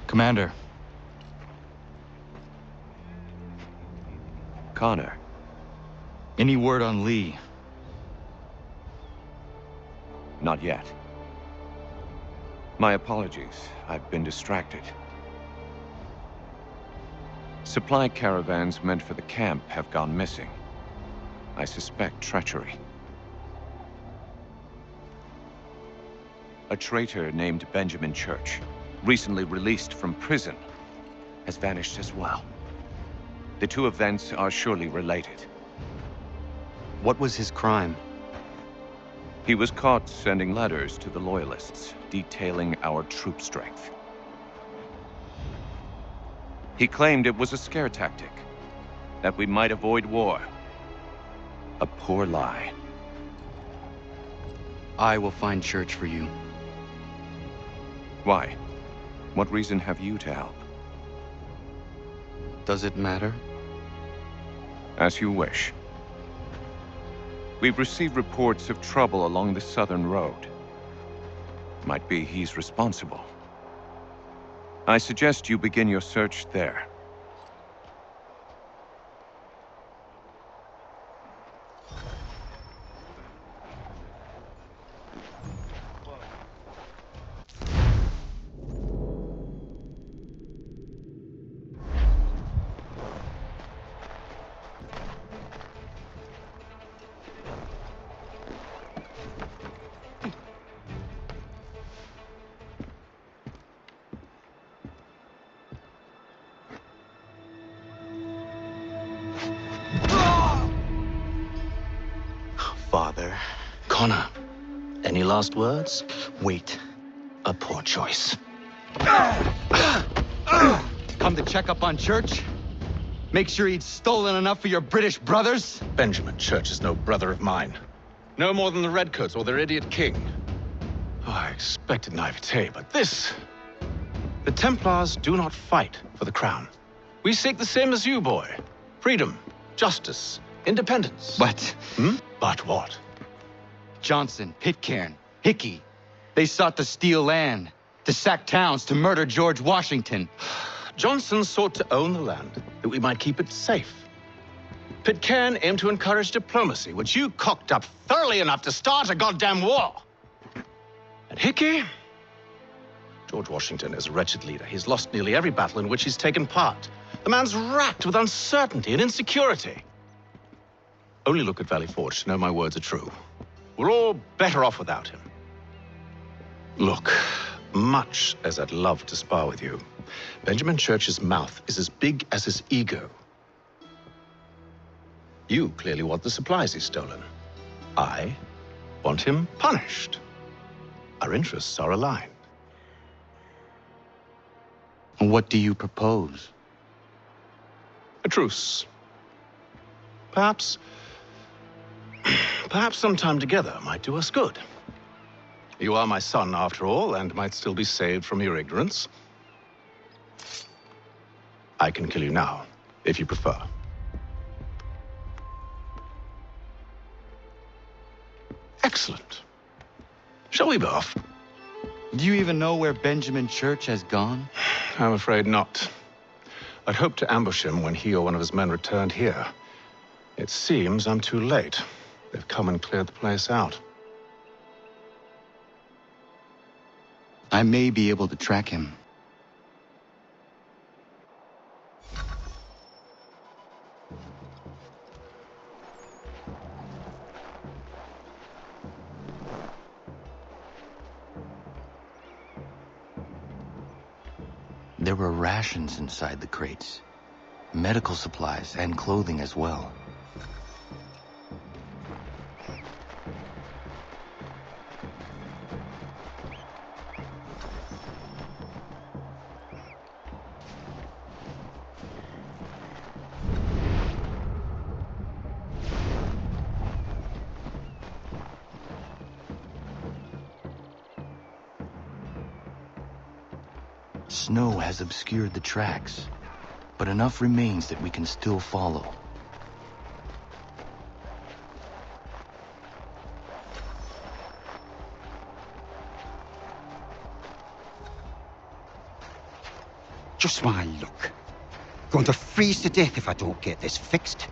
Commander. Connor. Any word on Lee? Not yet. My apologies. I've been distracted. Supply caravans meant for the camp have gone missing. I suspect treachery. A traitor named Benjamin Church, recently released from prison, has vanished as well. The two events are surely related. What was his crime? He was caught sending letters to the Loyalists, detailing our troop strength. He claimed it was a scare tactic, that we might avoid war. A poor lie. I will find Church for you. Why? What reason have you to help? Does it matter? As you wish. We've received reports of trouble along the southern road. Might be he's responsible. I suggest you begin your search there. Father. Connor, any last words? Wait. A poor choice. Come to check up on Church? Make sure he'd stolen enough for your British brothers? Benjamin Church is no brother of mine. No more than the Redcoats or their idiot king. Oh, I expected naivete, but this... The Templars do not fight for the crown. We seek the same as you, boy. Freedom, justice, independence. But But what? Johnson, Pitcairn, Hickey, they sought to steal land, to sack towns, to murder George Washington. Johnson sought to own the land, that we might keep it safe. Pitcairn aimed to encourage diplomacy, which you cocked up thoroughly enough to start a goddamn war. And Hickey? George Washington is a wretched leader. He's lost nearly every battle in which he's taken part. The man's racked with uncertainty and insecurity. Only look at Valley Forge to know my words are true. We're all better off without him. Look, much as I'd love to spar with you, Benjamin Church's mouth is as big as his ego. You clearly want the supplies he's stolen. I want him punished. Our interests are aligned. What do you propose? A truce. Perhaps some time together might do us good. You are my son, after all, and might still be saved from your ignorance. I can kill you now, if you prefer. Excellent. Shall we be off? Do you even know where Benjamin Church has gone? I'm afraid not. I'd hoped to ambush him when he or one of his men returned here. It seems I'm too late. They've come and cleared the place out. I may be able to track him. There were rations inside the crates. Medical supplies and clothing as well. Snow has obscured the tracks, but enough remains that we can still follow. Just my luck. Going to freeze to death if I don't get this fixed.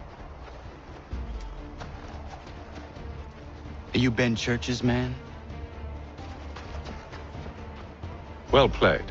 Are you Ben Church's man? Well played.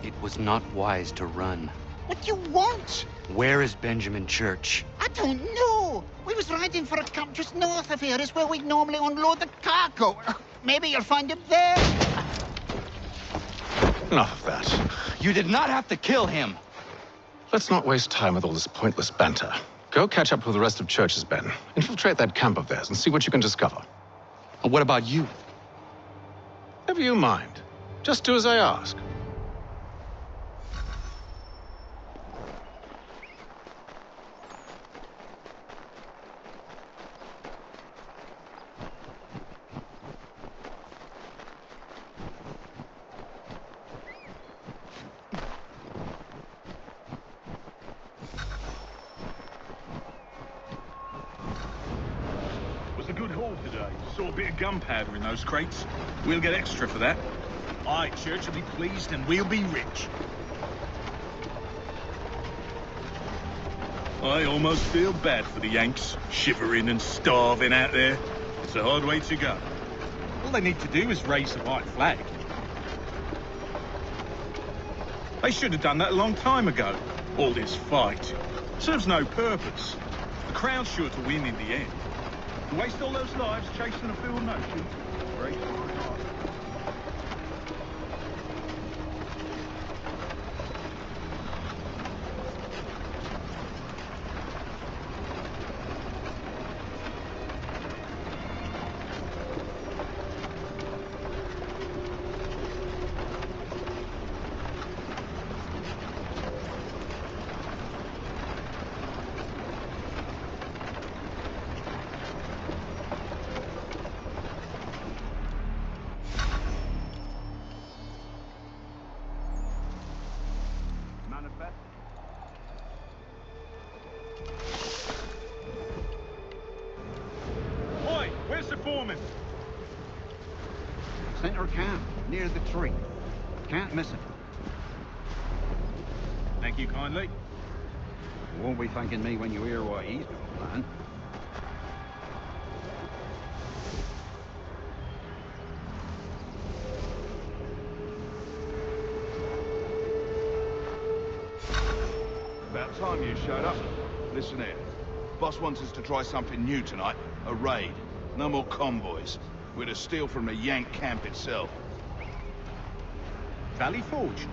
It was not wise to run. What do you want? Where is Benjamin Church? I don't know. We was riding for a camp just north of here. It's where we normally unload the cargo. Maybe you'll find him there. Enough of that. You did not have to kill him. Let's not waste time with all this pointless banter. Go catch up with the rest of Church's men. Infiltrate that camp of theirs and see what you can discover. And what about you? Never you mind. Just do as I ask. Was a good haul today. Saw a bit of gunpowder in those crates. We'll get extra for that. Aye, Church will be pleased and we'll be rich. I almost feel bad for the Yanks, shivering and starving out there. It's a hard way to go. All they need to do is raise the white flag. They should have done that a long time ago. All this fight serves no purpose. The Crown's sure to win in the end. To waste all those lives chasing a field notion breaks my heart. Manifest. Oi, where's the foreman? Center camp, near the tree. Can't miss it. Thank you kindly. You won't be thanking me when you hear what he's got planned. About time you showed up. Listen here. Boss wants us to try something new tonight. A raid. No more convoys. We're to steal from the Yank camp itself. Valley Forge.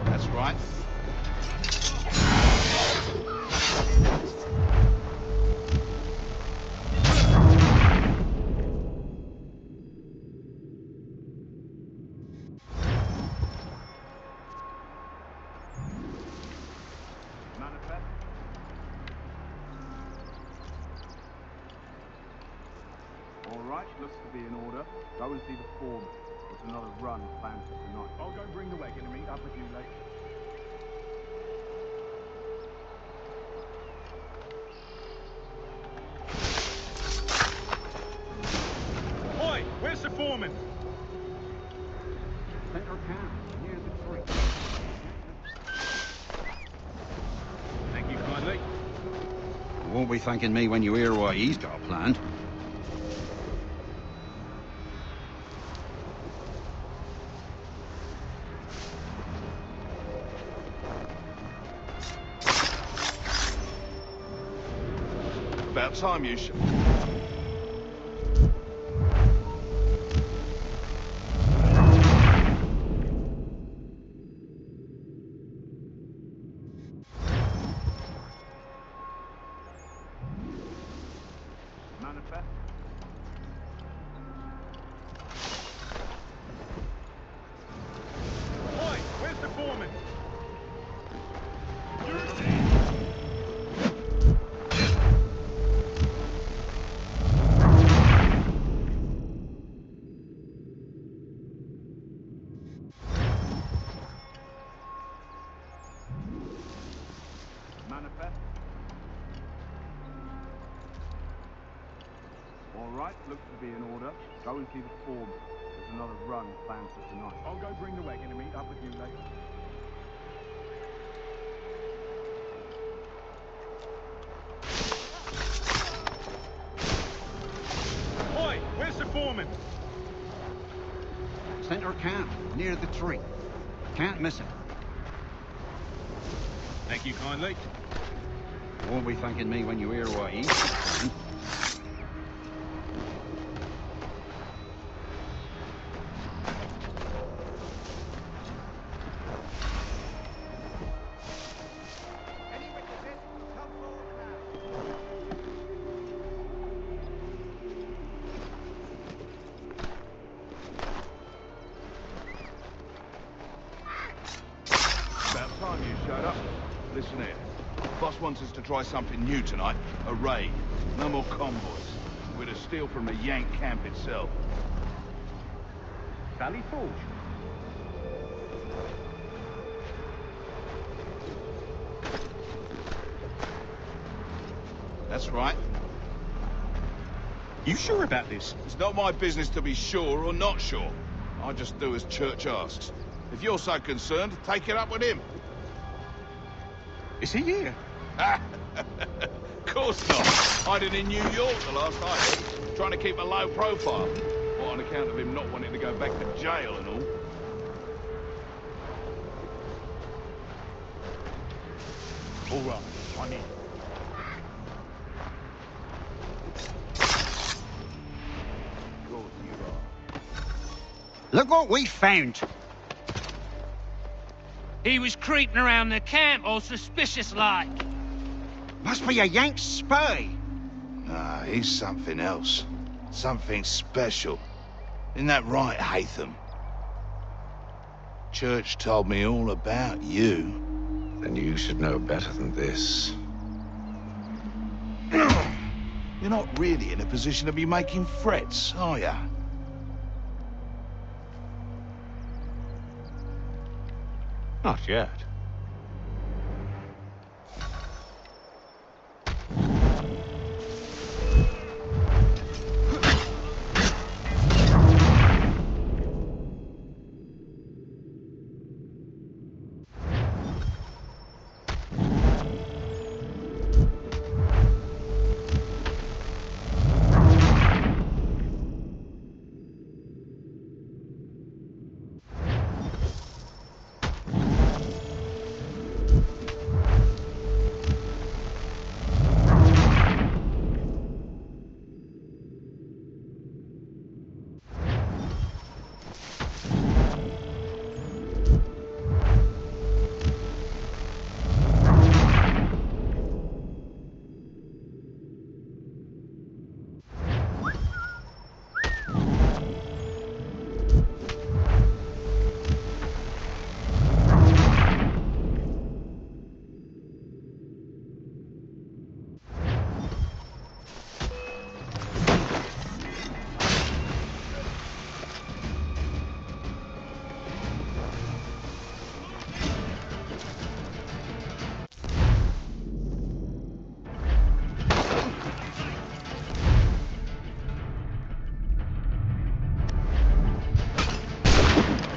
That's right. Manifest. All right, looks to be in order. Go and see the foreman. There's another run planned for tonight. I'll go bring the wagon and meet up with you later. Oi, where's the foreman? Center camp, near the tree. Thank you kindly. You won't be thanking me when you hear what he's got planned. About time you should. Manifest. Oi, where's the foreman? right, looks to be in order. Go and see the foreman. There's another run planned for tonight. I'll go bring the wagon and meet up with you later. Oi, where's the foreman? Center camp, near the tree. Can't miss him. Thank you kindly. Won't be thanking me when you hear what he's saying. About time you showed up. Listen here. Boss wants us to try something new tonight. A raid. No more convoys. We're to steal from the Yank camp itself. Valley Forge. That's right. You sure about this? It's not my business to be sure or not sure. I just do as Church asks. If you're so concerned, take it up with him. Is he here? Of course not. Hiding in New York the last I heard. Trying to keep a low profile. What, on account of him not wanting to go back to jail and all? All right, I'm in. Of course you are. Look what we found. He was creeping around the camp all suspicious-like. Must be a Yank spy. Nah, he's something else. Something special. Isn't that right, Hatham? Church told me all about you. Then you should know better than this. You're not really in a position to be making threats, are ya? Not yet.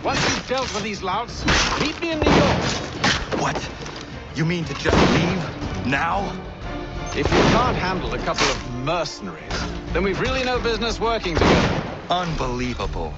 Once you've dealt with these louts, meet me in New York. What? You mean to just leave? Now? If you can't handle a couple of mercenaries, then we've really no business working together. Unbelievable.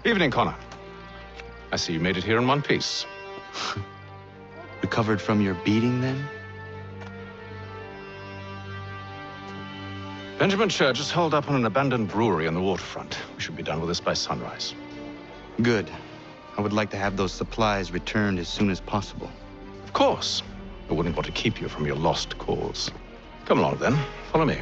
Evening, Connor. I see you made it here in one piece. Recovered from your beating, then? Benjamin Church is holed up on an abandoned brewery on the waterfront. We should be done with this by sunrise. Good. I would like to have those supplies returned as soon as possible. Of course. I wouldn't want to keep you from your lost cause. Come along, then. Follow me.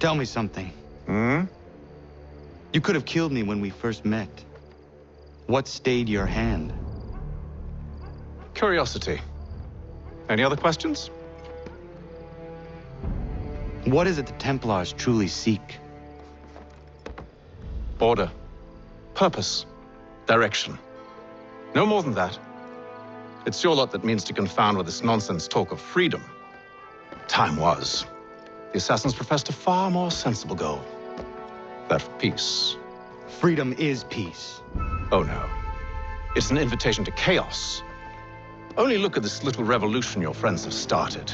Tell me something. Hmm? You could have killed me when we first met. What stayed your hand? Curiosity. Any other questions? What is it the Templars truly seek? Order. Purpose. Direction. No more than that. It's your lot that means to confound with this nonsense talk of freedom. Time was. The assassins professed a far more sensible goal. That of peace. Freedom is peace. Oh no. It's an invitation to chaos. Only look at this little revolution your friends have started.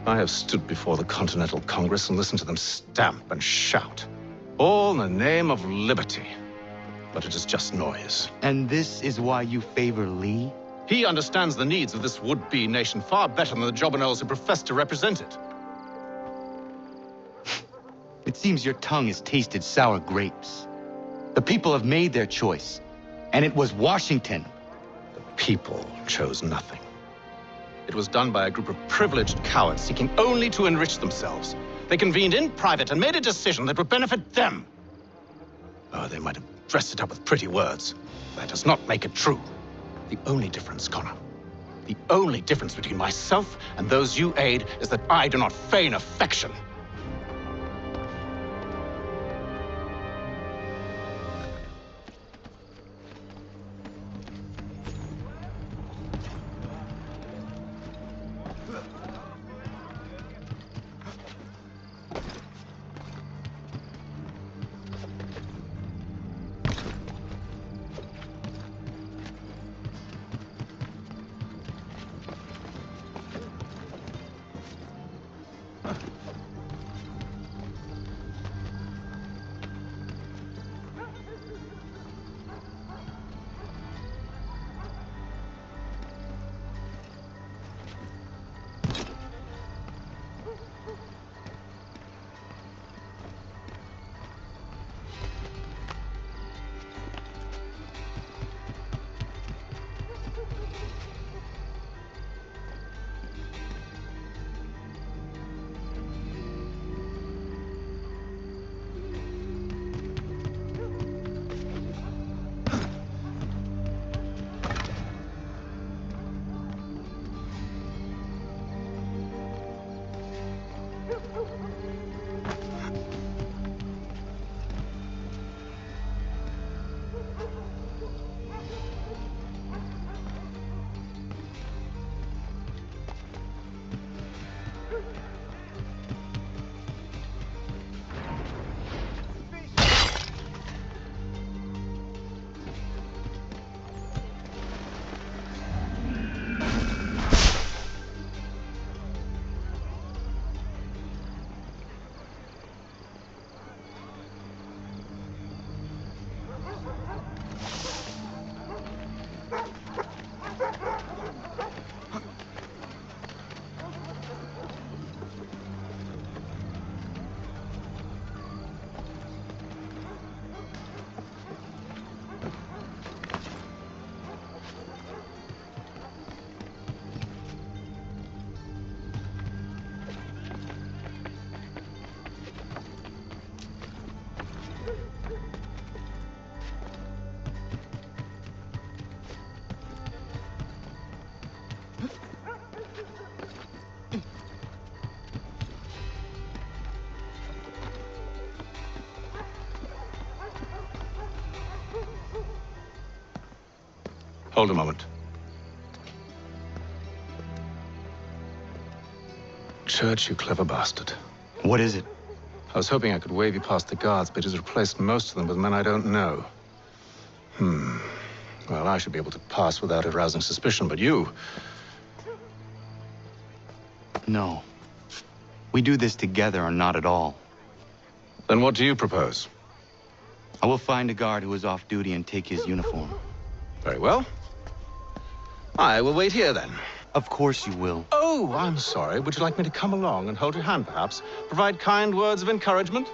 I have stood before the Continental Congress and listened to them stamp and shout. All in the name of liberty. But it is just noise. And this is why you favor Lee? He understands the needs of this would-be nation far better than the jobberknolls who profess to represent it. It seems your tongue has tasted sour grapes. The people have made their choice, and it was Washington. The people chose nothing. It was done by a group of privileged cowards seeking only to enrich themselves. They convened in private and made a decision that would benefit them. Oh, they might have dressed it up with pretty words. That does not make it true. The only difference, Connor, the only difference between myself and those you aid is that I do not feign affection. Hold a moment. Church, you clever bastard. What is it? I was hoping I could wave you past the guards, but he's replaced most of them with men I don't know. Well, I should be able to pass without arousing suspicion, but you... No. We do this together or not at all. Then what do you propose? I will find a guard who is off duty and take his uniform. Very well. I will wait here, then. Of course you will. Oh, I'm sorry. Would you like me to come along and hold your hand, perhaps? Provide kind words of encouragement?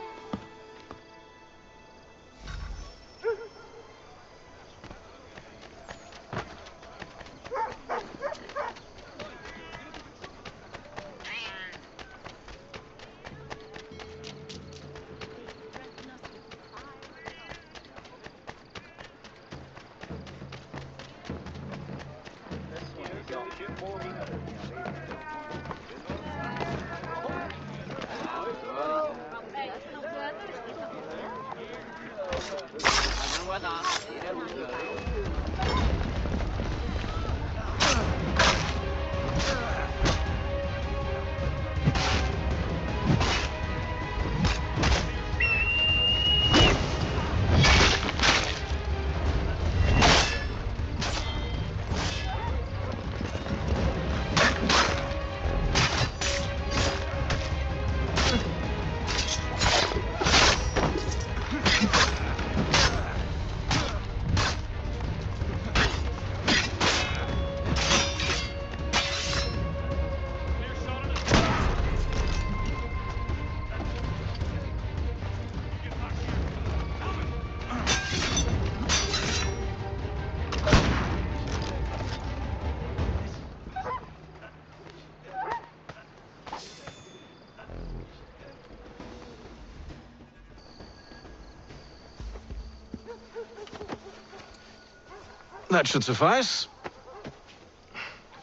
That should suffice.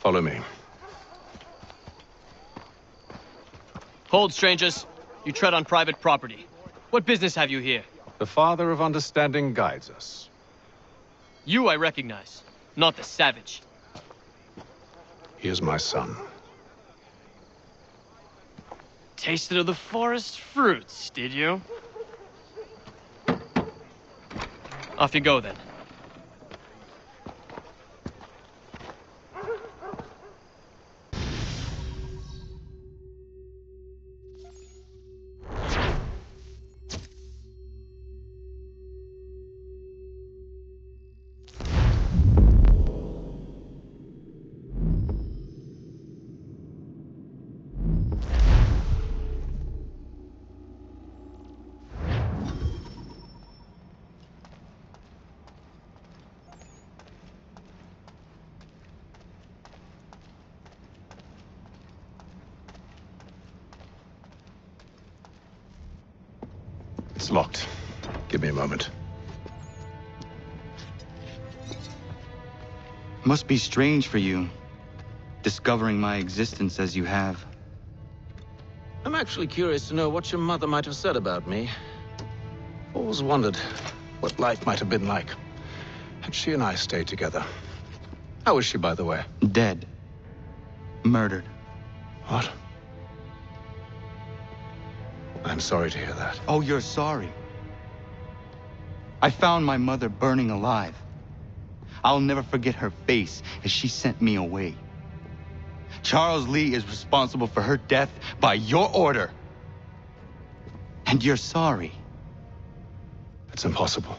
Follow me. Hold, strangers. You tread on private property. What business have you here? The Father of Understanding guides us. You I recognize, not the savage. He is my son. Tasted of the forest fruits, did you? Off you go, then. It's locked. Give me a moment. Must be strange for you, discovering my existence as you have. I'm actually curious to know what your mother might have said about me. Always wondered what life might have been like had she and I stayed together. How is she, by the way? Dead. Murdered. What? I'm sorry to hear that. Oh, you're sorry. I found my mother burning alive. I'll never forget her face as she sent me away. Charles Lee is responsible for her death by your order. And you're sorry. It's impossible.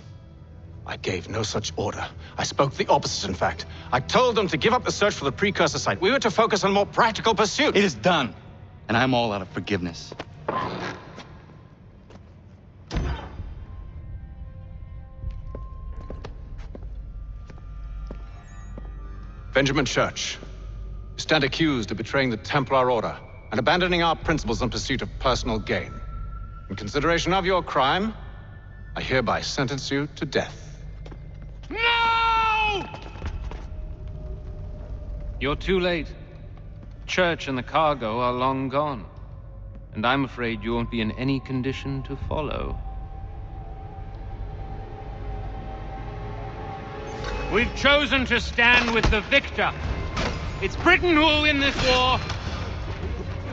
I gave no such order. I spoke the opposite, in fact. I told them to give up the search for the precursor site. We were to focus on more practical pursuits. It is done, and I'm all out of forgiveness. Benjamin Church, you stand accused of betraying the Templar Order and abandoning our principles in pursuit of personal gain. In consideration of your crime, I hereby sentence you to death. No! You're too late. Church and the cargo are long gone. And I'm afraid you won't be in any condition to follow. We've chosen to stand with the victor. It's Britain who will win this war.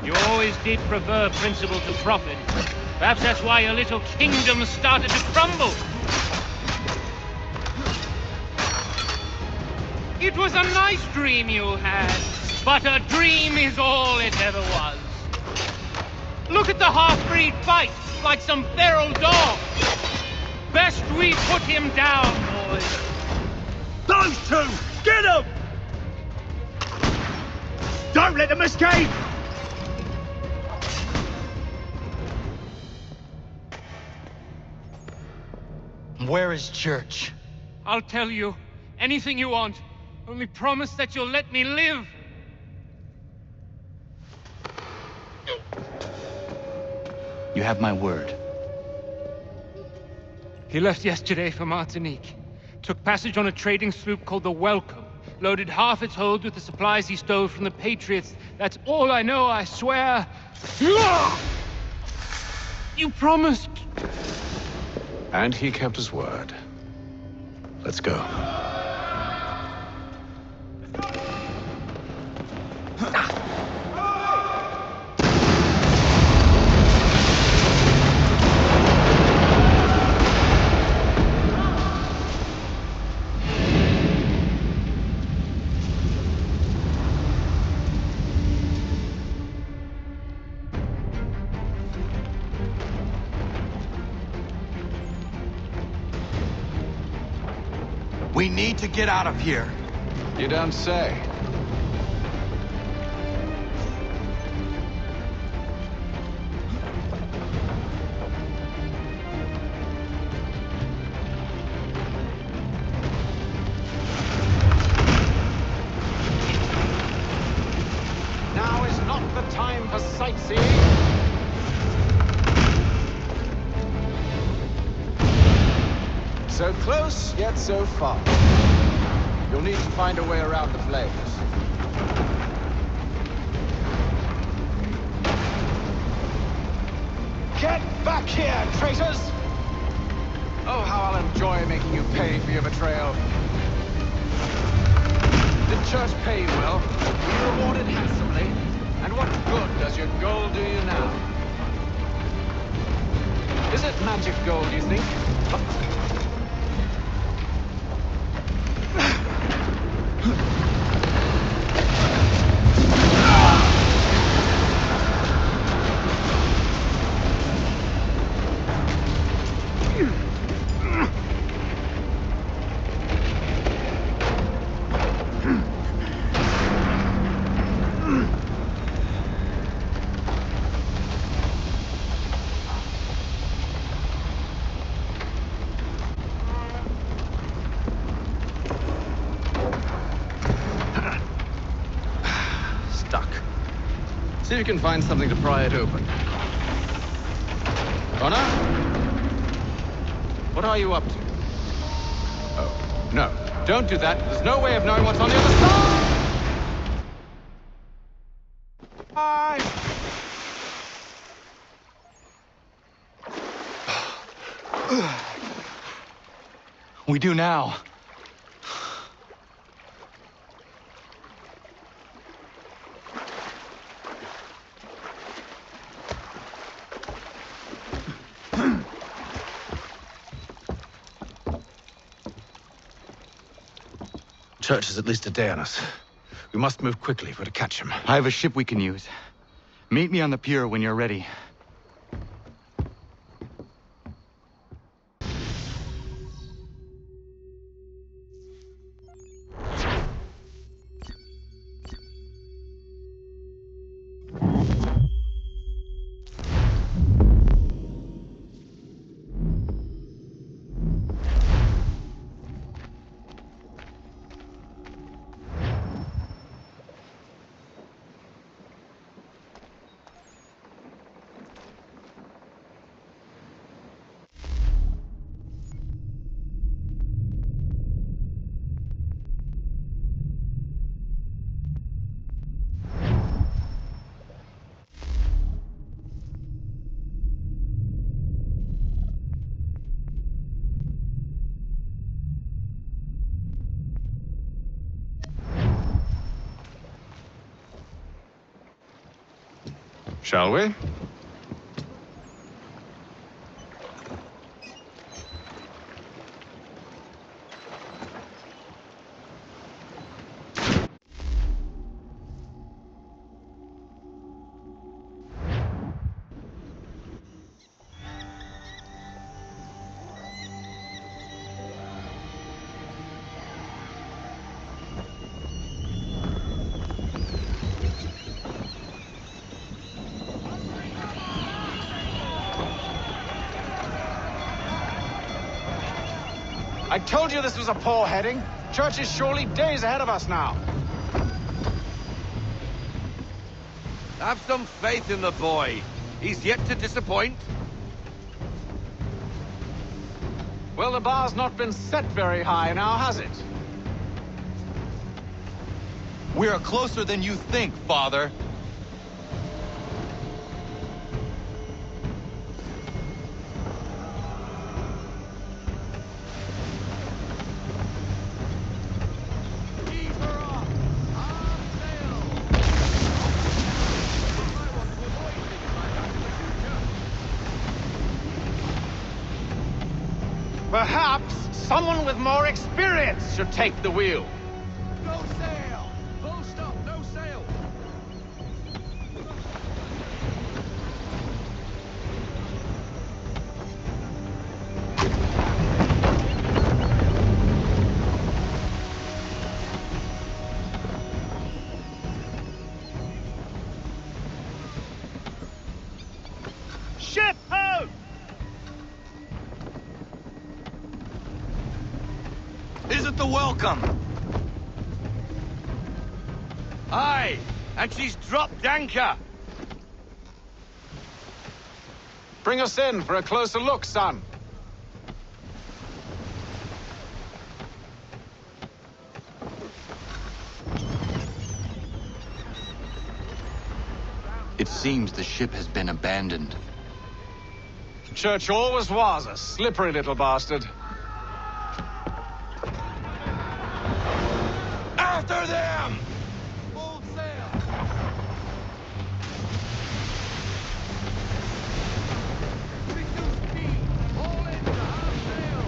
You always did prefer principle to profit. Perhaps that's why your little kingdom started to crumble. It was a nice dream you had, but a dream is all it ever was. Look at the half-breed fight, like some feral dog. Best we put him down, boys. Those two! Get them! Don't let them escape! Where is Church? I'll tell you anything you want. Only promise that you'll let me live. You have my word. He left yesterday for Martinique. Took passage on a trading sloop called the Welcome. Loaded half its hold with the supplies he stole from the Patriots. That's all I know, I swear. You promised. And he kept his word. Let's go. We need to get out of here. You don't say. Now is not the time for sightseeing. So close, yet so far. You'll need to find a way around the flames. Get back here, traitors! Oh, how I'll enjoy making you pay for your betrayal. Did Church pay you well? Were you rewarded handsomely? And what good does your gold do you now? Is it magic gold, you think? See if you can find something to pry it open. Connor? What are you up to? Oh, no. Don't do that. There's no way of knowing what's on the other side! We do now. Church is at least a day on us. We must move quickly if we're to catch him. I have a ship we can use. Meet me on the pier when you're ready. Shall we? I told you this was a poor heading. Church is surely days ahead of us now. Have some faith in the boy. He's yet to disappoint. Well, the bar's not been set very high now, has it? We are closer than you think, Father. Perhaps someone with more experience should take the wheel. No sail! Full stop, no sail! Ship ho! Is it the Welcome? Aye, and she's dropped anchor. Bring us in for a closer look, son. It seems the ship has been abandoned. Church always was a slippery little bastard. After them! Full sail! Reduce speed! All in to half sail!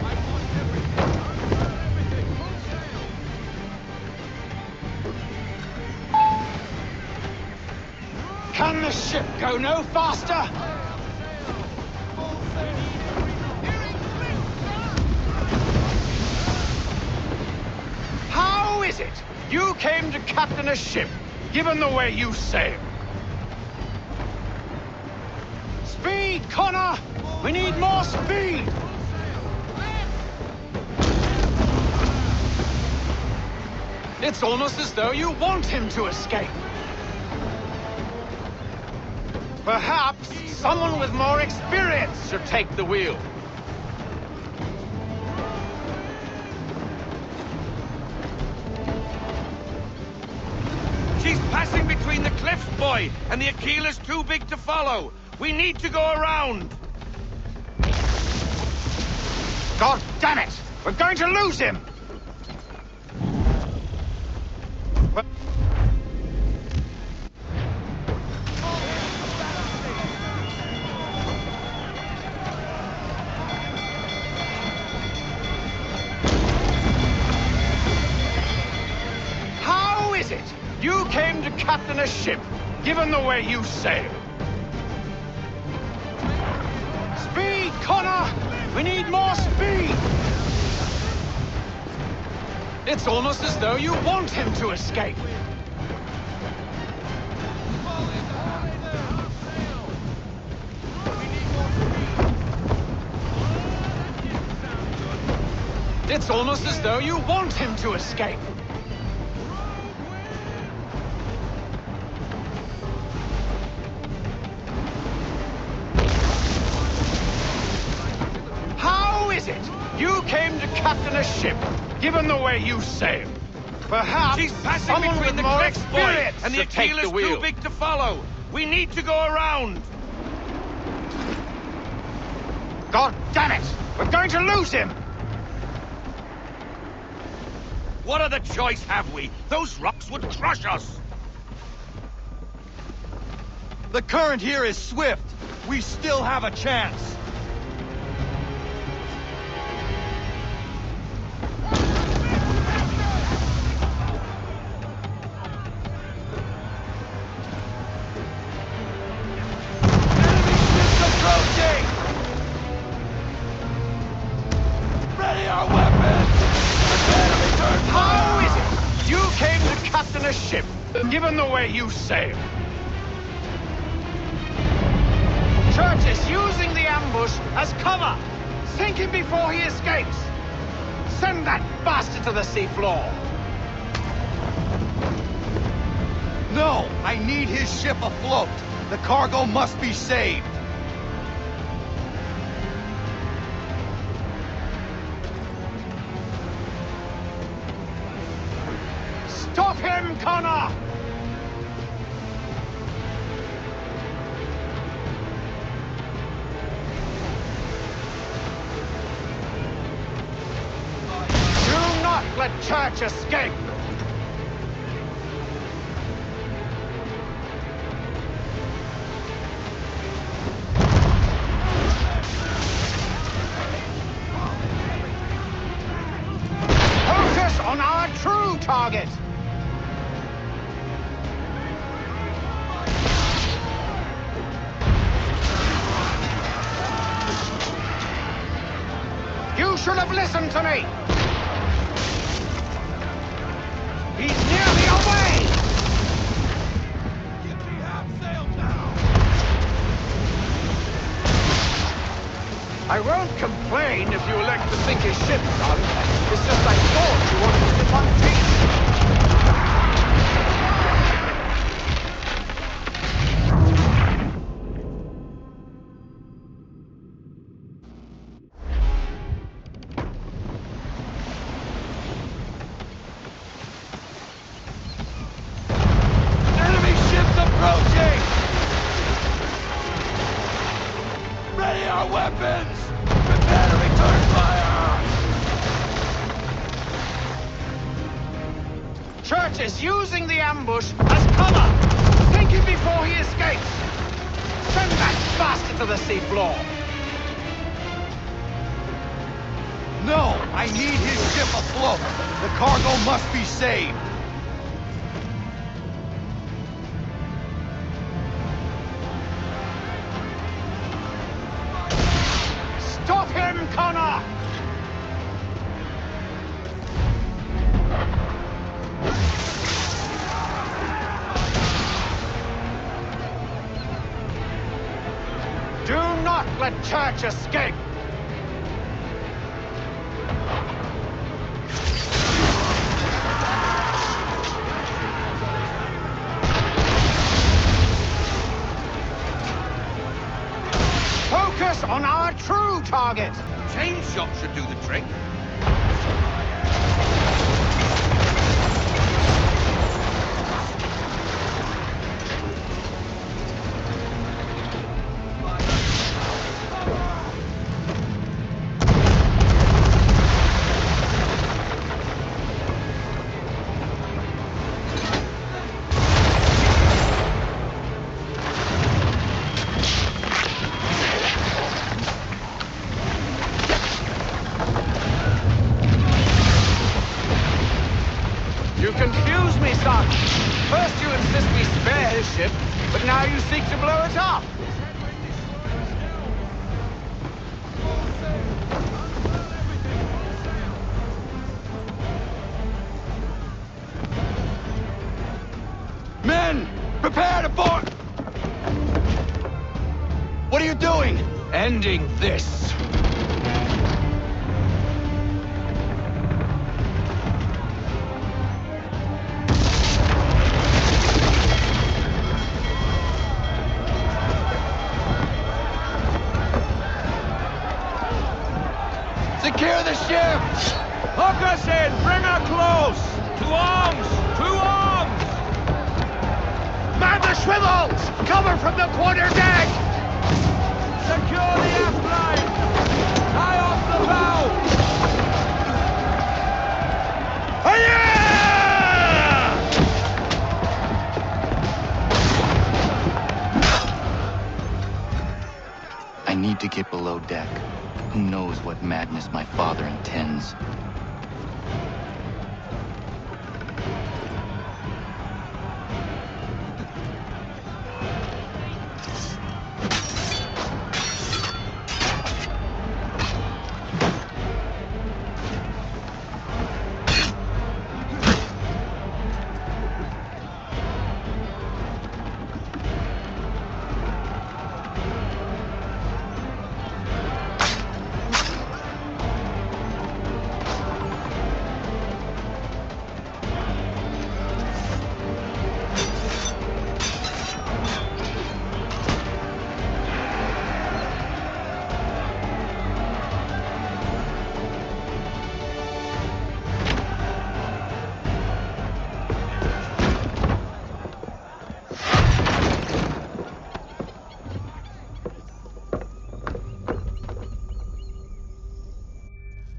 I want everything! Unfurl everything! Full sail! Can the ship go no faster? How is it you came to captain a ship, given the way you sail? Speed, Connor! We need more speed! It's almost as though you want him to escape. Perhaps someone with more experience should take the wheel. She's passing between the cliffs, boy, and the Aquila's too big to follow. We need to go around. God damn it! We're going to lose him! How is it you came to captain a ship, given the way you sail? Speed, Connor! We need more speed! It's almost as though you want him to escape. It's almost as though you want him to escape. How is it you came to captain a ship, given the way you sail? Perhaps she's passing someone between with the more cliffs, boy, experience and the should take Aquila's the wheel. too big to follow. We need to go around. God damn it! We're going to lose him! What other choice have we? Those rocks would crush us! The current here is swift. We still have a chance. Ship, given the way you sail. Church is using the ambush as cover. Sink him before he escapes. Send that bastard to the seafloor. No! I need his ship afloat. The cargo must be saved. Stop him, Connor! Do not let Church escape! Focus on our true target! You should have listened to me! He's nearly away! Get the half sail now! I won't complain if you elect to sink his ship, son. It's just I thought you wanted to become peace. Weapons! Prepare to return fire! Church is using the ambush as cover! Sink him before he escapes! Send that bastard to the seafloor! No! I need his ship afloat! The cargo must be saved! Stop him, Connor! Do not let Church escape! Focus on our true target! Chain shot should do the trick. You confuse me, son. First you insist we spare his ship, but now you seek to blow it up. Men! Prepare to board! What are you doing? Ending this. Secure the ship! Hook us in! Bring her close! To arms! To arms! Man the swivels! Cover from the quarter deck! Secure the aft line! to get below deck. Who knows what madness my father intends?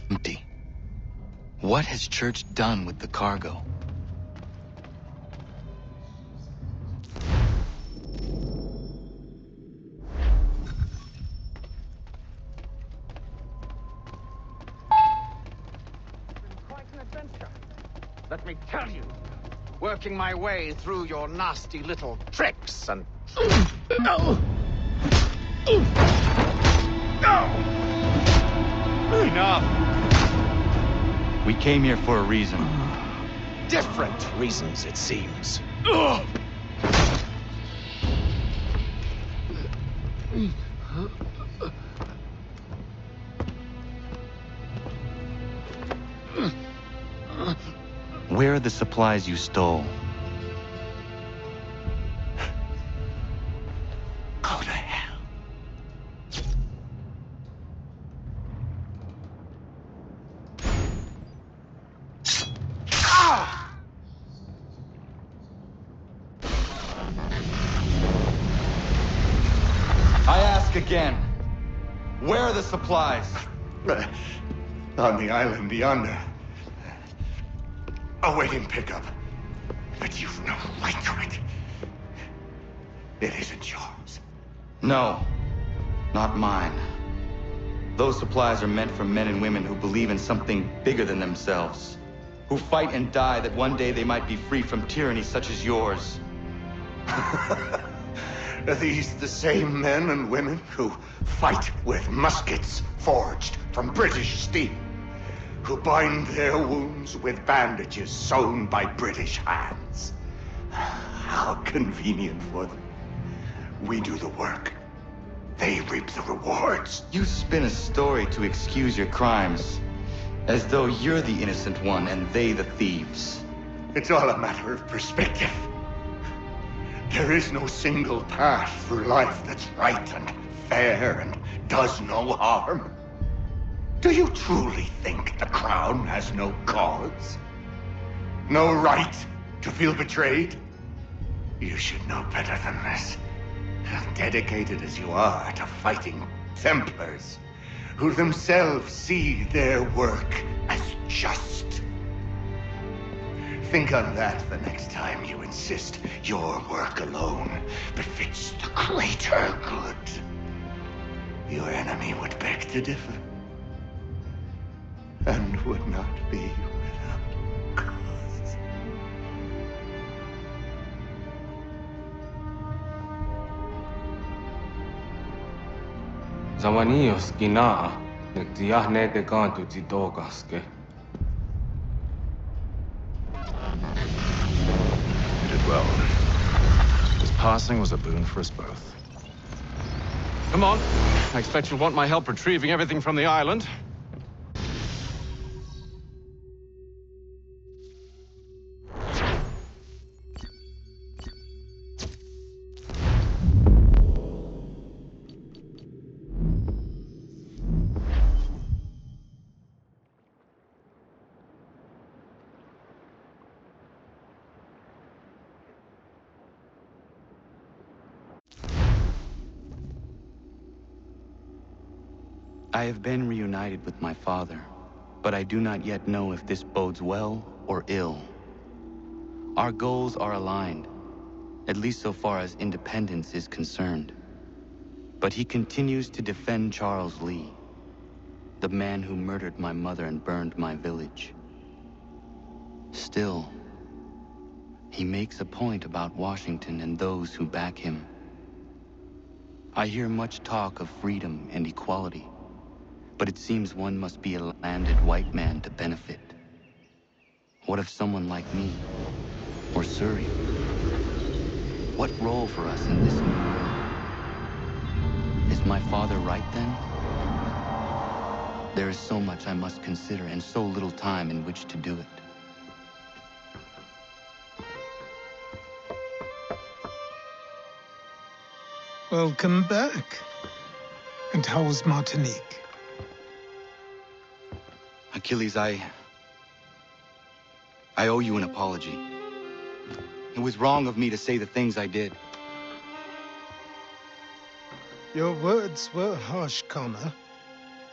Empty. What has Church done with the cargo? Quite an adventure. Let me tell you, working my way through your nasty little tricks and... Enough! We came here for a reason. Different reasons, it seems. Where are the supplies you stole? Go to hell. I ask again. Where are the supplies? On the island yonder. Awaiting pickup. But you've no right to it. It isn't yours. No, not mine. Those supplies are meant for men and women who believe in something bigger than themselves. Who fight and die that one day they might be free from tyranny such as yours. Are these the same men and women who fight with muskets forged from British steel? Who bind their wounds with bandages sewn by British hands? How convenient for them. We do the work. They reap the rewards. You spin a story to excuse your crimes, as though you're the innocent one and they the thieves. It's all a matter of perspective. There is no single path through life that's right and fair and does no harm. Do you truly think the Crown has no cause? No right to feel betrayed? You should know better than this. Dedicated as you are to fighting Templars, who themselves see their work as just. Think on that the next time you insist your work alone befits the greater good. Your enemy would beg to differ, and would not be without cause. Zawanios ginaa, nagtiyahne de gantu tidogaske. You did well. His passing was a boon for us both. Come on. I expect you'll want my help retrieving everything from the island. I have been reunited with my father, but I do not yet know if this bodes well or ill. Our goals are aligned, at least so far as independence is concerned. But he continues to defend Charles Lee, the man who murdered my mother and burned my village. Still, he makes a point about Washington and those who back him. I hear much talk of freedom and equality, but it seems one must be a landed white man to benefit. What if someone like me, or Surrey? What role for us in this new world? Is my father right then? There is so much I must consider and so little time in which to do it. Welcome back. And how was Martinique? Achilles, I owe you an apology. It was wrong of me to say the things I did. Your words were harsh, Connor,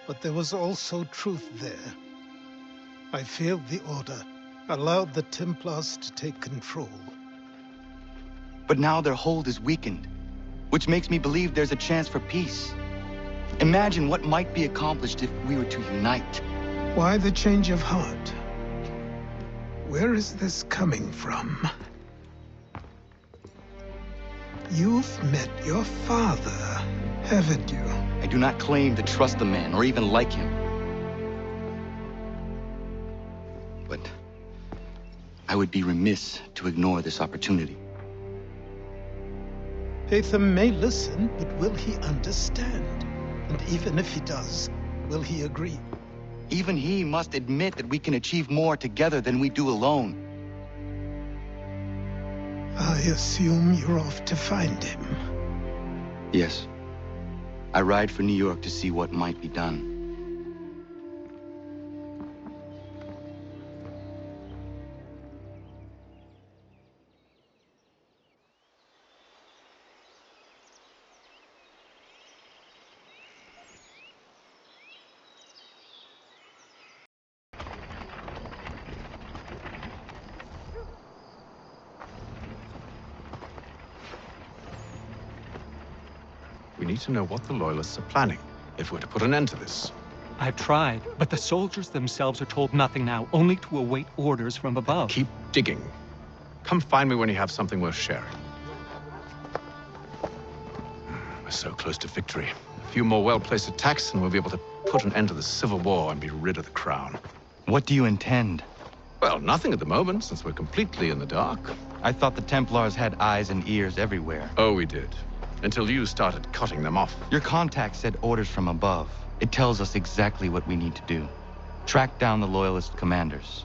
but there was also truth there. I failed the Order, allowed the Templars to take control. But now their hold is weakened, which makes me believe there's a chance for peace. Imagine what might be accomplished if we were to unite. Why the change of heart? Where is this coming from? You've met your father, haven't you? I do not claim to trust the man or even like him. But I would be remiss to ignore this opportunity. Hatham may listen, but will he understand? And even if he does, will he agree? Even he must admit that we can achieve more together than we do alone. I assume you're off to find him. Yes. I ride for New York to see what might be done. We need to know what the Loyalists are planning, if we're to put an end to this. I've tried, but the soldiers themselves are told nothing now, only to await orders from above. Keep digging. Come find me when you have something worth sharing. We're so close to victory. A few more well-placed attacks and we'll be able to put an end to the Civil War and be rid of the crown. What do you intend? Well, nothing at the moment, since we're completely in the dark. I thought the Templars had eyes and ears everywhere. Oh, we did. Until you started cutting them off. Your contact said orders from above. It tells us exactly what we need to do. Track down the Loyalist commanders.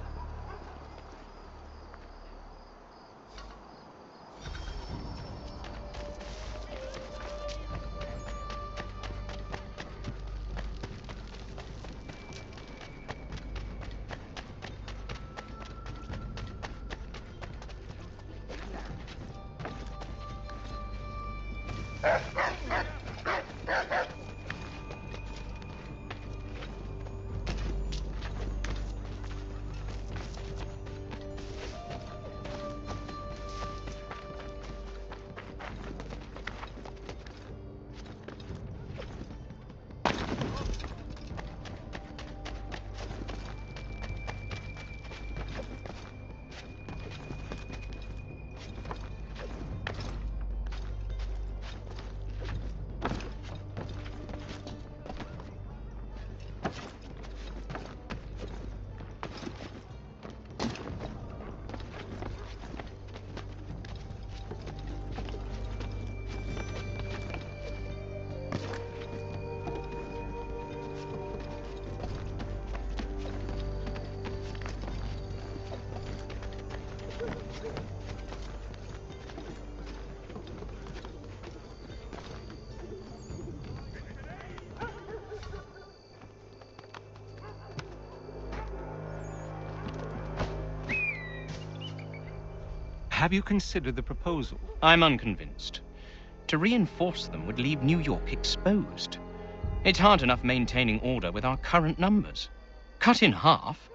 Have you considered the proposal? I'm unconvinced. To reinforce them would leave New York exposed. It's hard enough maintaining order with our current numbers. Cut in half.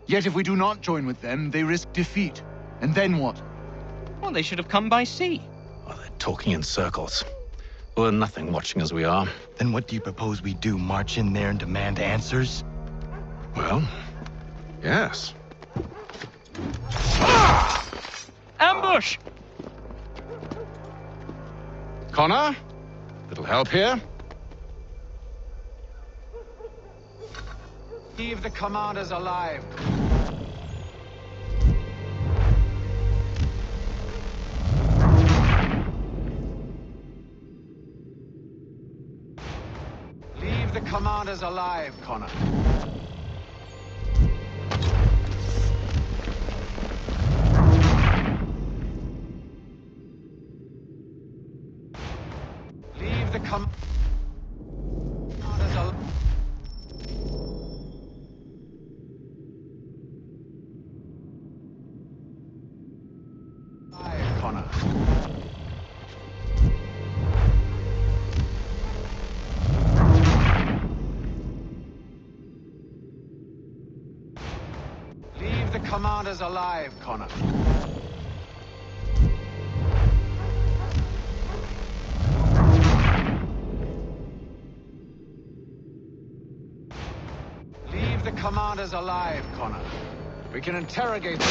Yet if we do not join with them, they risk defeat. And then what? Well, they should have come by sea. Oh, they're talking in circles. We're nothing watching as we are. Then what do you propose we do? March in there and demand answers? Well, yes. Ambush! Connor? Little help here? Leave the commanders alive. Leave the commanders alive, Connor. Leave the commanders alive. Connor. Leave the commanders alive, Connor. Leave the commanders alive, Connor. We can interrogate them.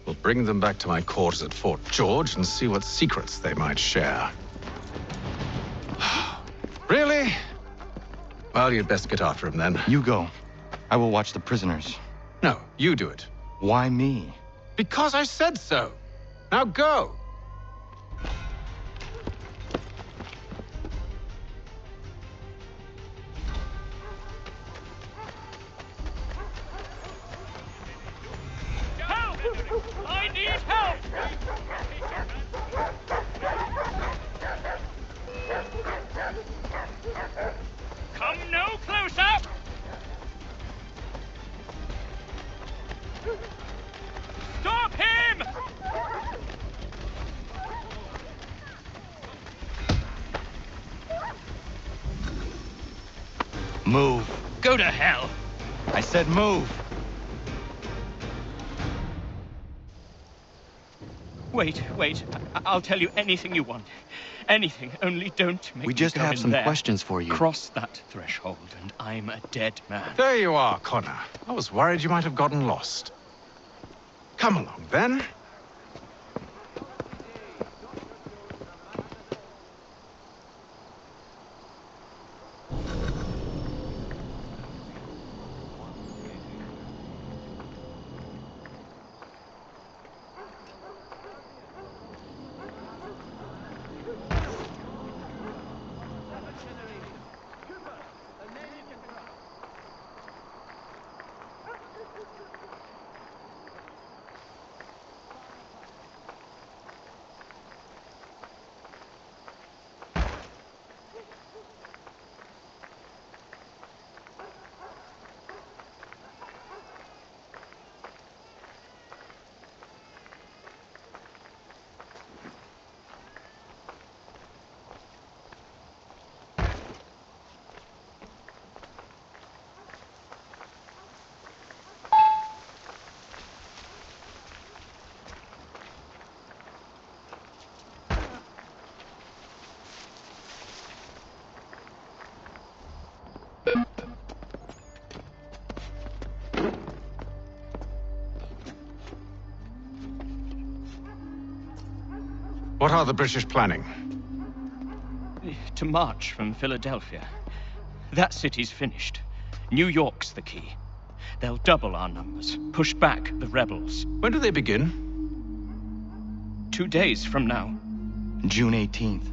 We'll bring them back to my quarters at Fort George and see what secrets they might share. Really? Well, you'd best get after him then. You go. I will watch the prisoners. No, you do it. Why me? Because I said so. Now go. I need help! Come no closer! Stop him! Move. Go to hell! I said move. Wait. I'll tell you anything you want. Anything, only don't make We just me go have in some there. questions for you. Cross that threshold, and I'm a dead man. There you are, Connor. I was worried you might have gotten lost. Come along, then. What are the British planning? To march from Philadelphia. That city's finished. New York's the key. they'll double our numbers, push back the rebels. When do they begin? 2 days from now. June 18th.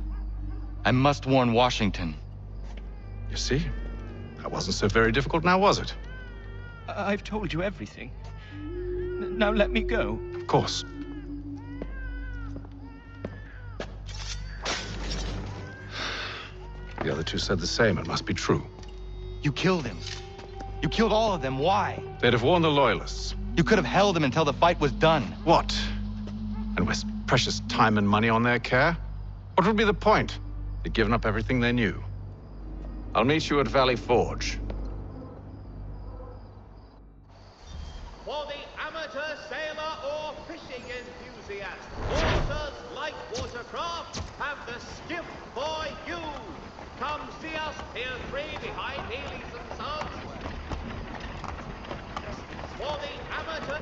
I must warn Washington. You see? That wasn't so very difficult now, was it? I've told you everything. Now let me go. Of course. The other two said the same. It must be true. You killed him. You killed all of them. Why? They'd have warned the Loyalists. You could have held them until the fight was done. What? And waste precious time and money on their care? What would be the point? They'd given up everything they knew. I'll meet you at Valley Forge. For the amateur sailor or fishing enthusiast, Walter's light watercraft have the skiff for you. Come see us, Pier 3 behind Healy's and Sons. For the amateur...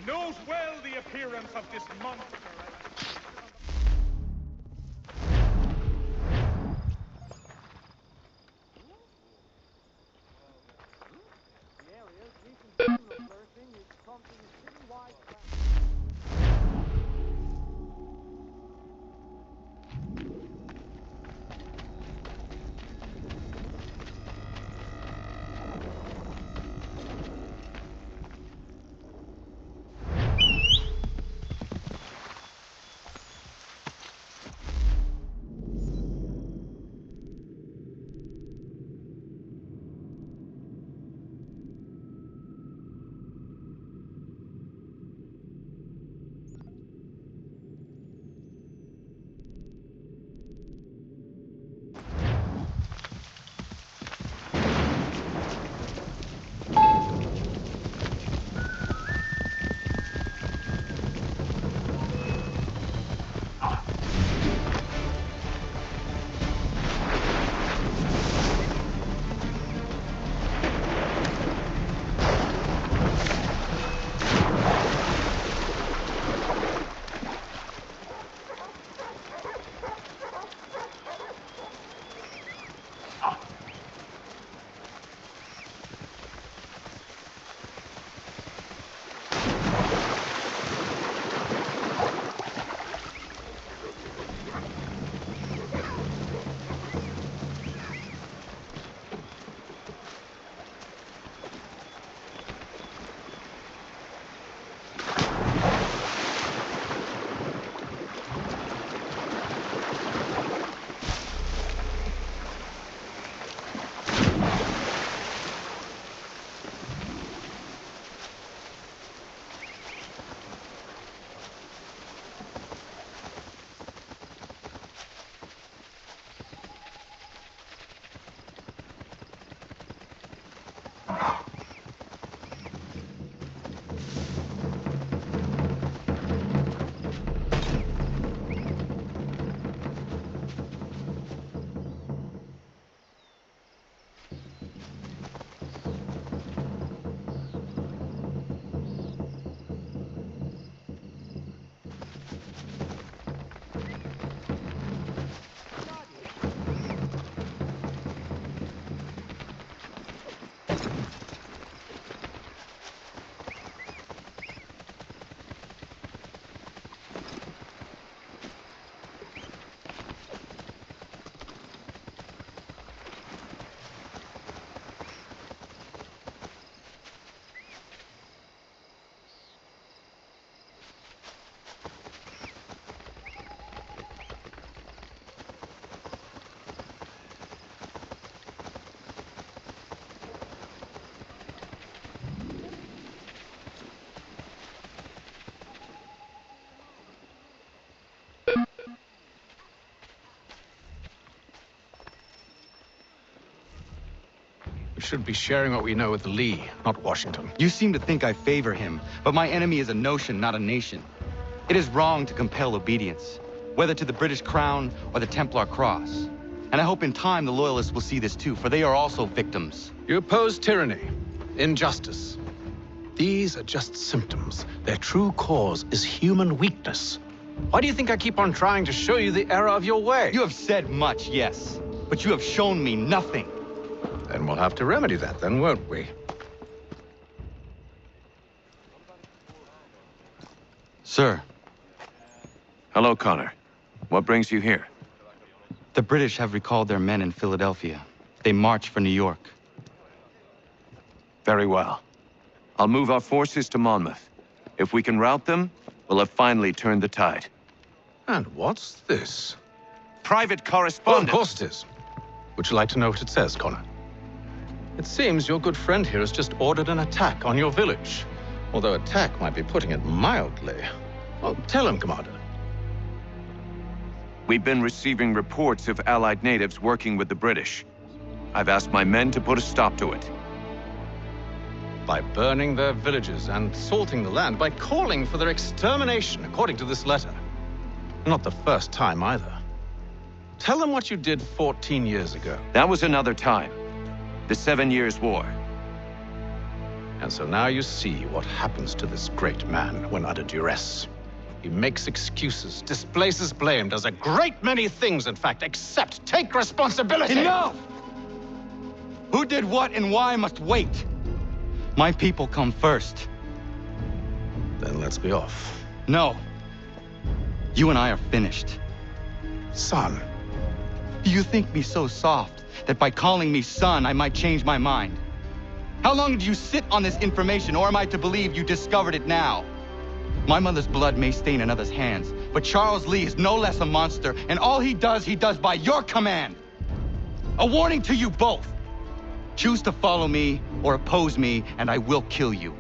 Knows well the appearance of this monster. should be sharing what we know with Lee, not Washington. You seem to think I favor him, but my enemy is a notion, not a nation. It is wrong to compel obedience, whether to the British Crown or the Templar Cross. And I hope in time the Loyalists will see this too, for they are also victims. You oppose tyranny, injustice. These are just symptoms. Their true cause is human weakness. Why do you think I keep on trying to show you the error of your way? You have said much, yes, but you have shown me nothing. Then we'll have to remedy that then, won't we? Sir. Hello, Connor. What brings you here? The British have recalled their men in Philadelphia. They march for New York. Very well. I'll move our forces to Monmouth. If we can rout them, we'll have finally turned the tide. And what's this? Private Oh, correspondence. of course it is. Would you like to know what it says, Connor? It seems your good friend here has just ordered an attack on your village. Although attack might be putting it mildly. Well, tell him, Commander. We've been receiving reports of Allied natives working with the British. I've asked my men to put a stop to it. By burning their villages and salting the land, by calling for their extermination, according to this letter. Not the first time either. Tell them what you did 14 years ago. That was another time. The 7 Years' War. And so now you see what happens to this great man when under duress. He makes excuses, displaces blame, does a great many things, in fact, except take responsibility. Enough! Who did what and why must wait. My people come first. Then let's be off. No. You and I are finished. Son. Do you think me so soft that by calling me son, I might change my mind? How long did you sit on this information, or am I to believe you discovered it now? My mother's blood may stain another's hands, but Charles Lee is no less a monster, and all he does by your command. A warning to you both. Choose to follow me or oppose me, and I will kill you.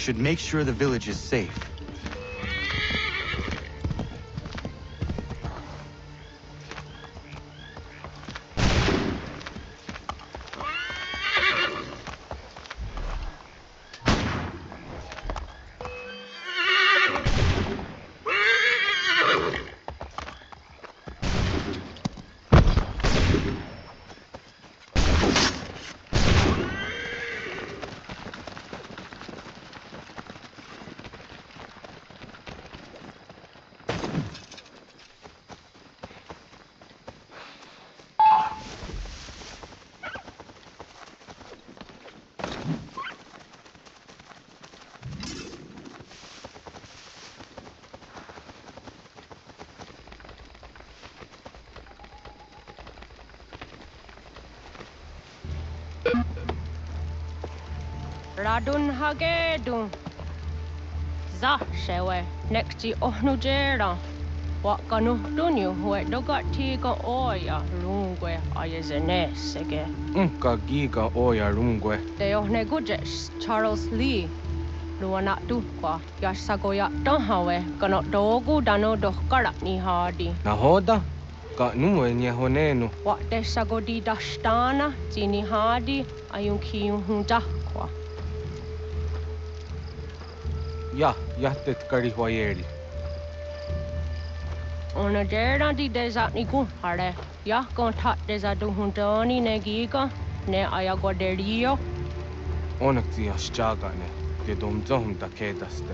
should make sure the village is safe. Radun hagedun. Za shewe nekti ohnujera. Wakanu dunyu hue dogati ga oya rungwe ayezene sege. Unka giga oya rungwe. De ohne gujes Charles Lee. Luana tukwa yasagoya tahawe kano dogu dano dohkara ni hadi. Nahoda? Ka nuwe nye honenu. Wakte sagodi dashtana zini hadi ayunkiyun hundakwa. Ja, jättet karihwajeri. Ona dera di desa ni hare. Ya kontat desa duhuntoni ne giga ne ayagoderio. Onneksi jasjagane. Te domzohum ta kedaste.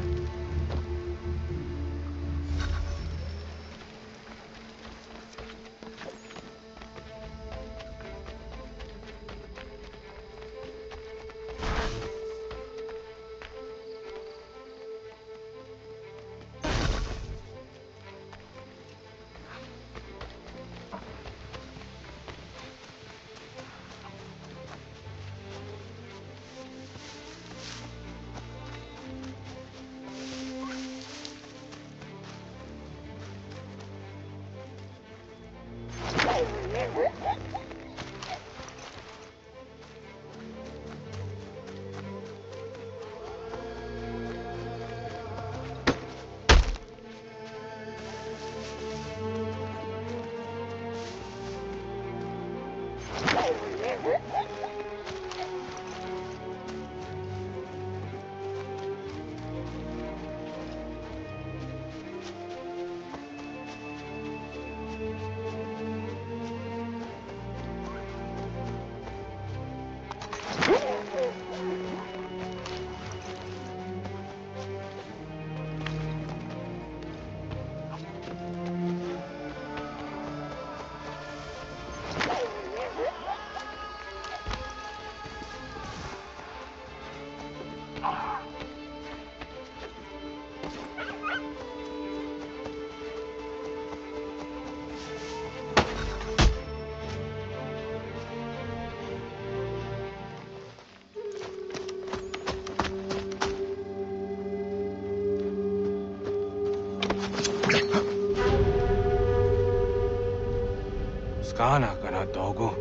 Skana kana dogo.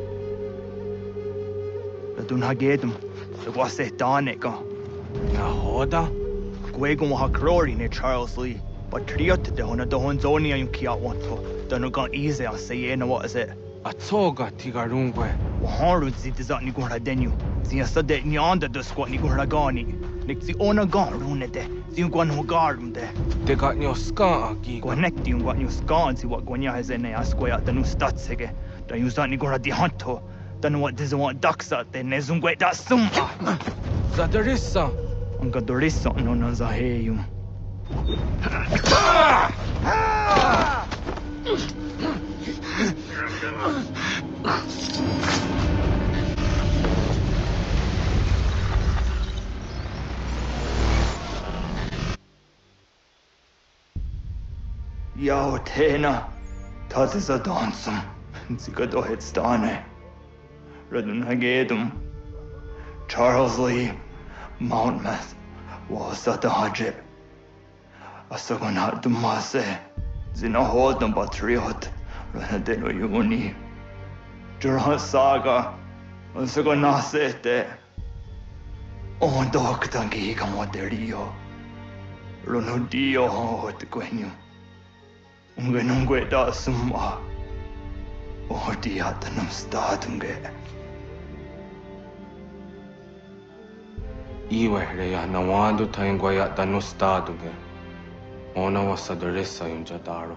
Radun hagedum. Wase daneka. Nahoda? Gwegum ha krori ne Charles Lee. But triot de hona do honzoni ayun kia wanto. Danugan easy on say na what is it? Atsoga tigarungwe. Waharu zit is ni gora denu. Zia sade ni anda do squat ni gora gani. Nixi ona gan runete. Zin gwan ho garum de. De got nyo ska agi. Connecti un gwan nyo ska si what gwanya has ene asquaya the nu statsege. Da yuzan ni gora di hanto. Danu what does want daksa de nezungwe da sum. Zadarissa. Unga dorissa no nazaheyum. Yao tena, das ist a dansum. Zika dohet stane. Radun hagedum. Charles Lee, Mountmouth, was at the hajib. Asagonat dumase, zinahod ng patriot, ranadelo yuni. Jurhan saga, asagonasete. On doktangi kamoderio. Ronodio hot quenu. Ungenungue da summa. Odiatanum statunge. Iwehreya nawando taingwaya danustaduge. Ona wasadoresa yunjadaro.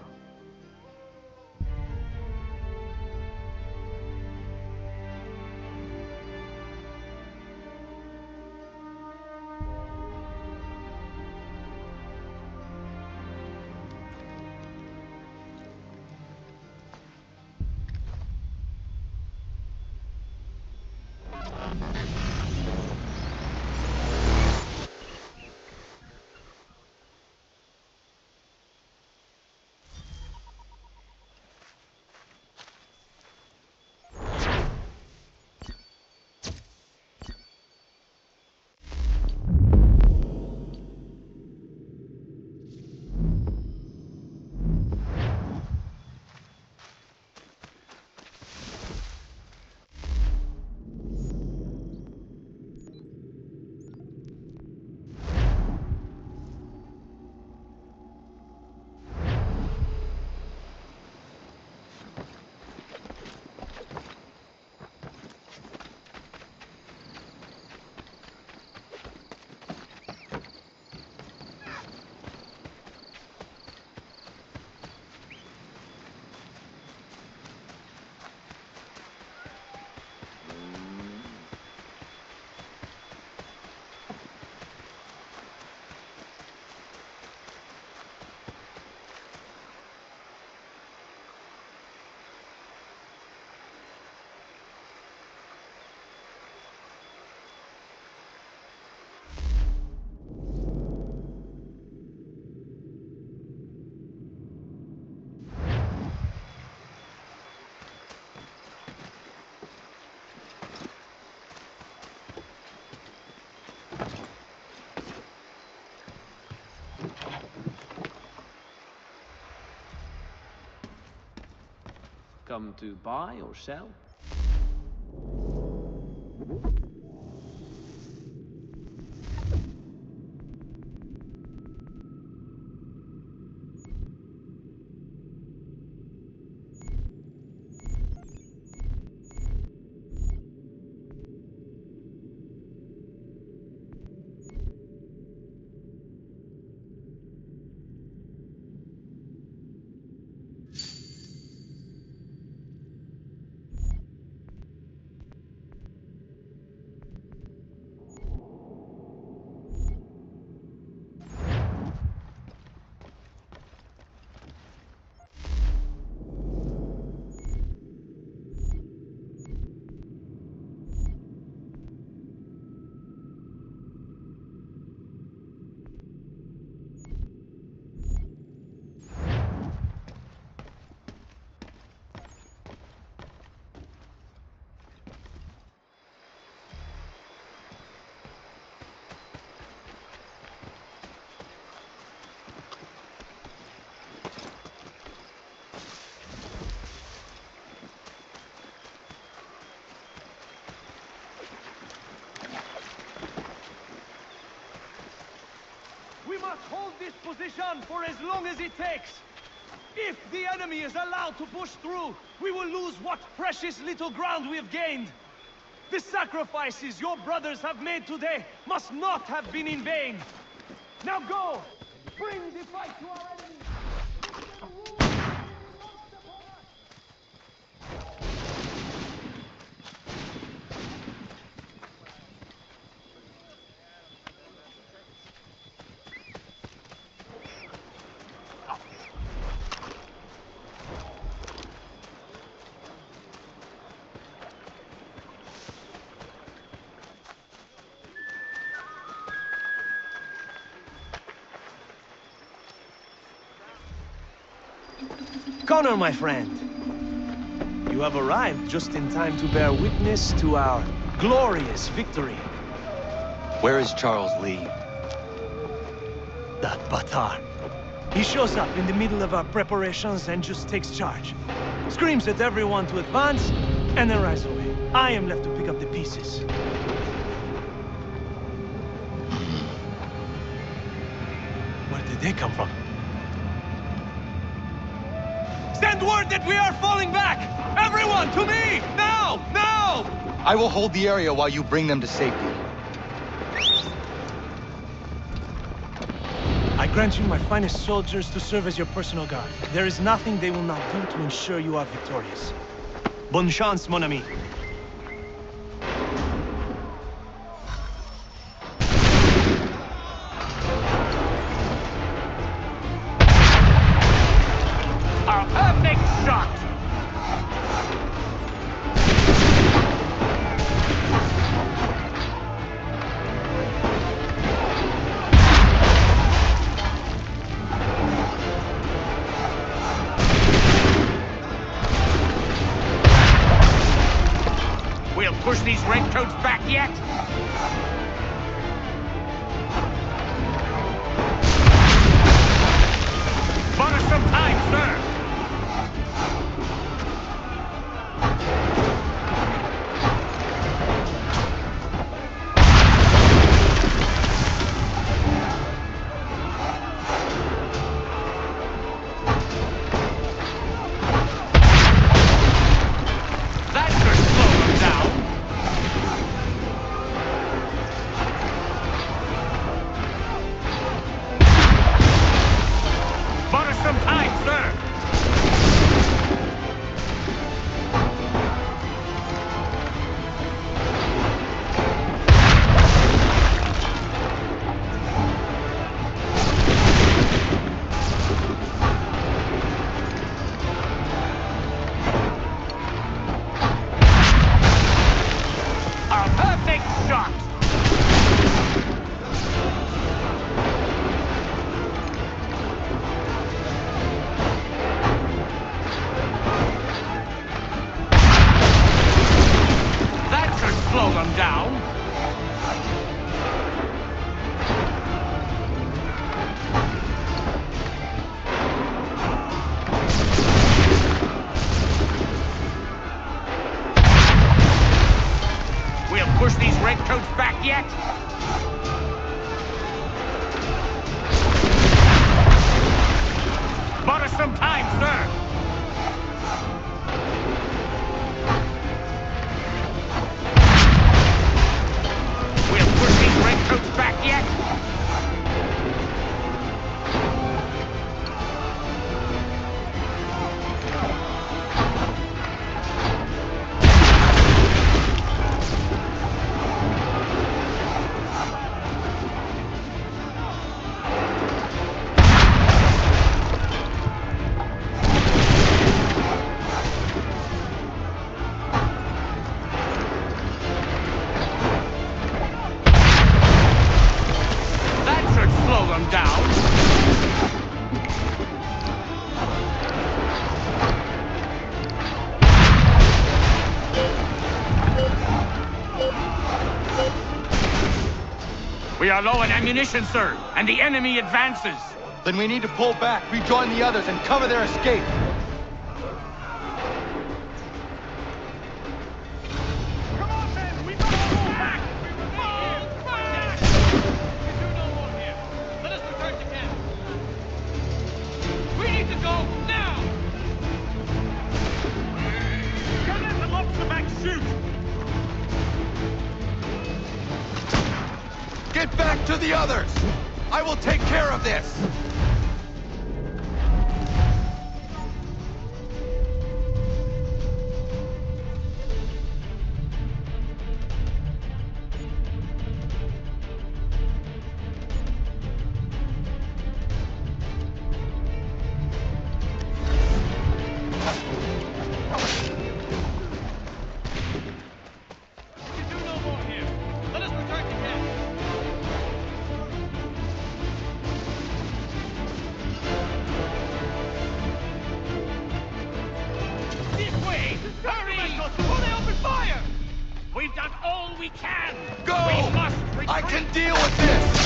Come to buy or sell? We must hold this position for as long as it takes. If the enemy is allowed to push through, we will lose what precious little ground we have gained. The sacrifices your brothers have made today must not have been in vain. Now go! Bring the fight to our enemy! Connor, my friend, you have arrived just in time to bear witness to our glorious victory. Where is Charles Lee? That Batar. He shows up in the middle of our preparations and just takes charge. Screams at everyone to advance, and then rides away. I am left to pick up the pieces. they come from? Send word that we are falling back! Everyone, to me! Now! Now! I will hold the area while you bring them to safety. I grant you my finest soldiers to serve as your personal guard. There is nothing they will not do to ensure you are victorious. Bonne chance, mon ami. A perfect shot! We'll push these redcoats back yet? Bought us some time, sir! We are low on ammunition, sir, and the enemy advances. Then we need to pull back, rejoin the others, and cover their escape. Come on, men! We must pull back! Fall back! We do no more here. Let us return to camp. We need to go now! Don't let the lobster back shoot! Get back to the others! I will take care of this! I can deal with this!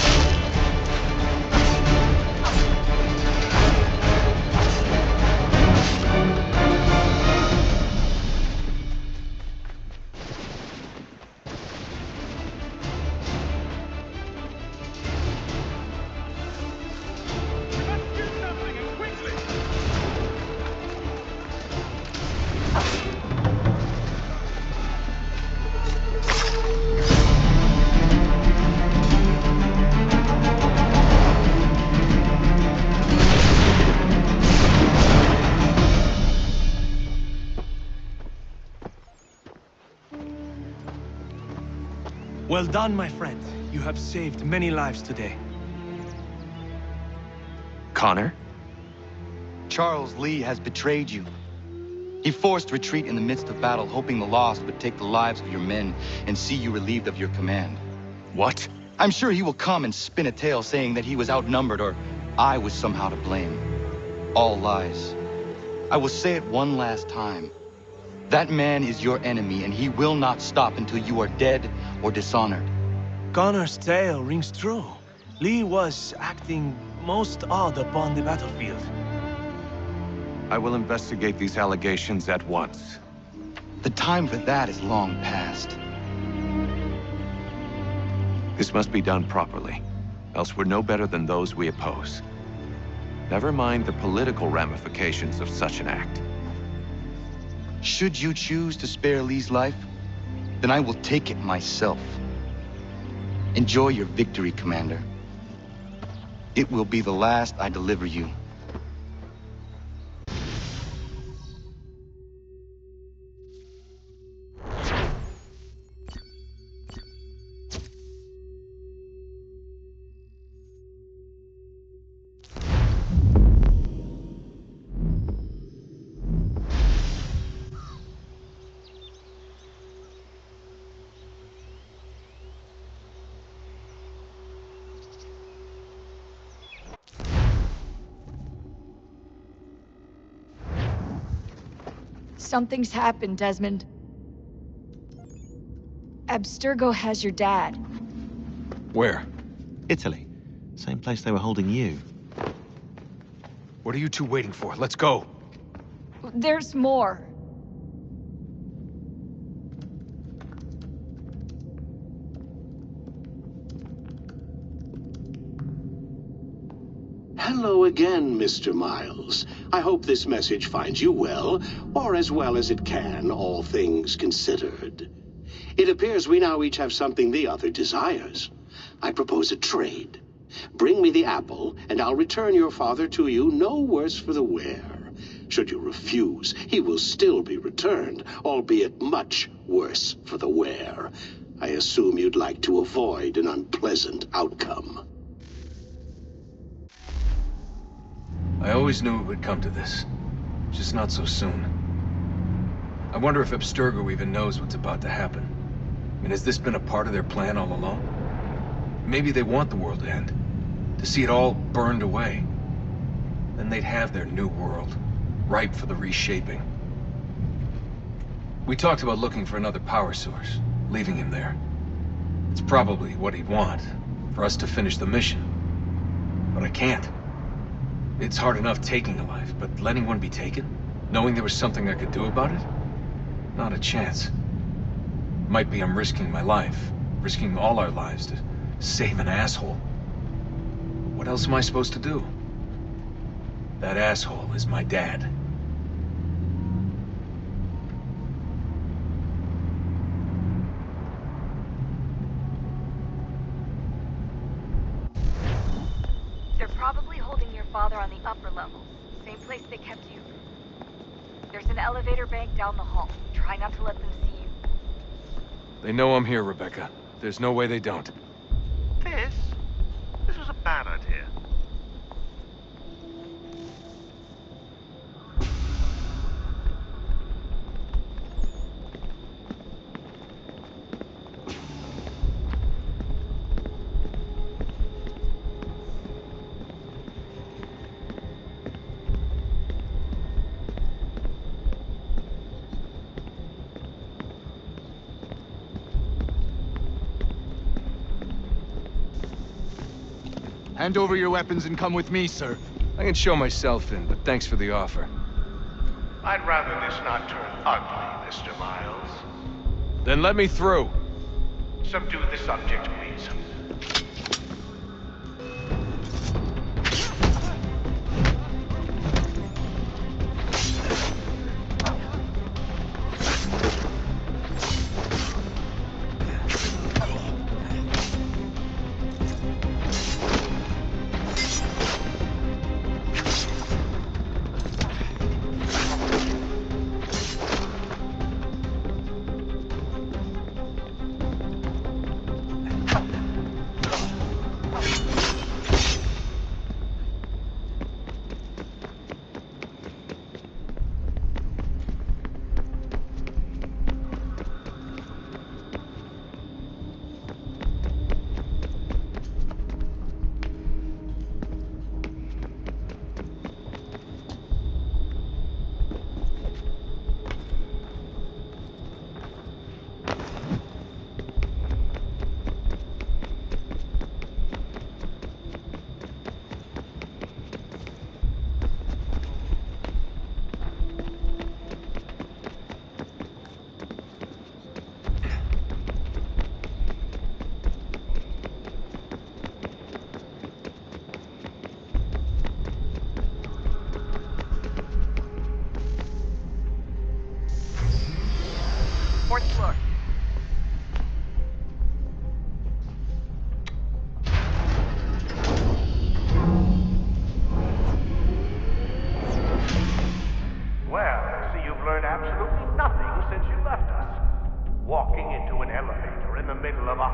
Well done, my friend. You have saved many lives today. Connor? Charles Lee has betrayed you. He forced retreat in the midst of battle, hoping the lost would take the lives of your men and see you relieved of your command. What? I'm sure he will come and spin a tale saying that he was outnumbered or I was somehow to blame. All lies. I will say it one last time. That man is your enemy, and he will not stop until you are dead or dishonored. Connor's tale rings true. Lee was acting most odd upon the battlefield. I will investigate these allegations at once. The time for that is long past. This must be done properly, else we're no better than those we oppose. Never mind the political ramifications of such an act. Should you choose to spare Lee's life, then I will take it myself. Enjoy your victory, Commander. It will be the last I deliver you. Something's happened, Desmond. Abstergo has your dad. Where? Italy. Same place they were holding you. What are you two waiting for? Let's go. There's more. Hello again, Mr. Miles. I hope this message finds you well, or as well as it can, all things considered. It appears we now each have something the other desires. I propose a trade. Bring me the apple, and I'll return your father to you no worse for the wear. Should you refuse, he will still be returned, albeit much worse for the wear. I assume you'd like to avoid an unpleasant outcome. I always knew it would come to this. Just not so soon. I wonder if Abstergo even knows what's about to happen. I mean, has this been a part of their plan all along? Maybe they want the world to end. To see it all burned away. Then they'd have their new world, ripe for the reshaping. We talked about looking for another power source, leaving him there. It's probably what he'd want, for us to finish the mission. But I can't. It's hard enough taking a life, but letting one be taken? Knowing there was something I could do about it? Not a chance. Might be I'm risking my life, risking all our lives to save an asshole. What else am I supposed to do? That asshole is my dad. They're probably holding your father on the upper levels. Same place they kept you. There's an elevator bank down the hall. Try not to let them see you. They know I'm here, Rebecca. There's no way they don't. This was a bad idea. Hand over your weapons and come with me, sir. I can show myself in, but thanks for the offer. I'd rather this not turn ugly, Mr. Miles. Then let me through. Subdue the subject, please.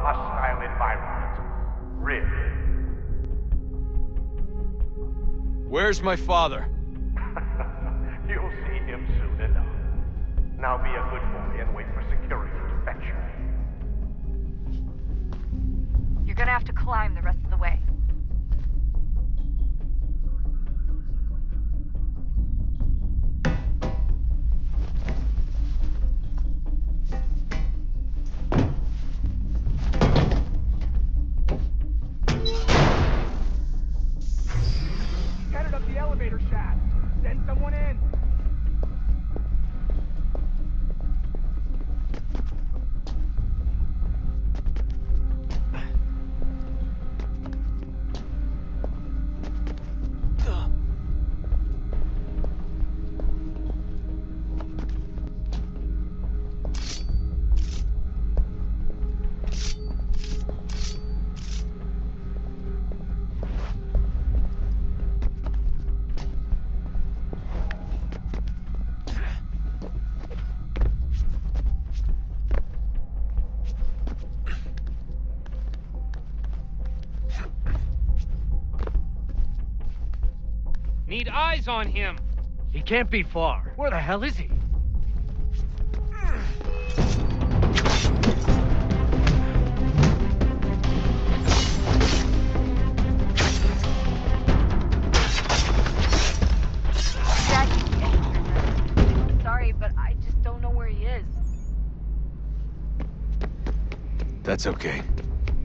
hostile environment. Really. Where's my father? You'll see him soon enough. Now be a good boy and wait for security to fetch you. You're gonna have to climb the rest of the way. Headed up the elevator shaft. Send someone in. Need eyes on him. He can't be far. Where the hell is he? Sorry, but I just don't know where he is. That's okay.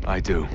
I do.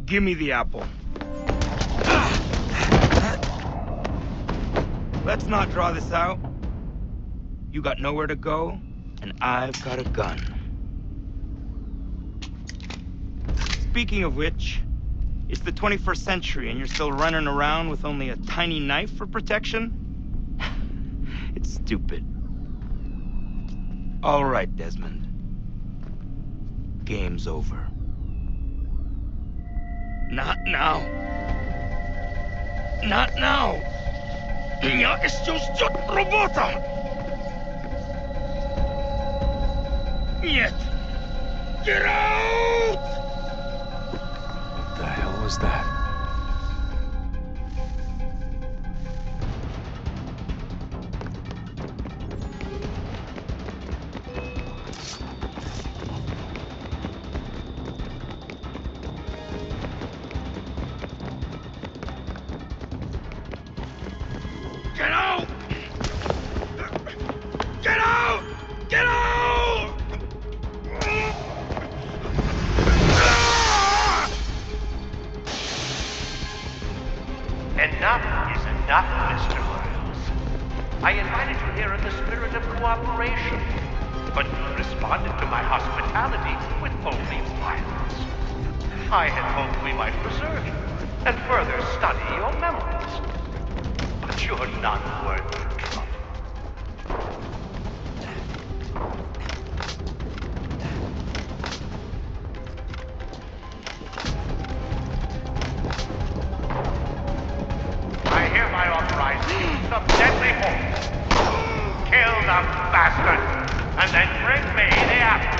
Give me the apple. Let's not draw this out. You got nowhere to go, and I've got a gun. Speaking of which, it's the 21st century and you're still running around with only a tiny knife for protection? It's stupid. All right, Desmond. Game's over. Not now. Not now. Я еще ждет работа. Нет. Get out! What the hell was that? Get out! Get out! Get out! Enough is enough, Mr. Miles. I invited you here in the spirit of cooperation, but you responded to my hospitality with only violence. I had hoped we might preserve you and further study your memories. But you're not worth the trouble. of deadly hope. Kill the bastard, and then bring me the apple.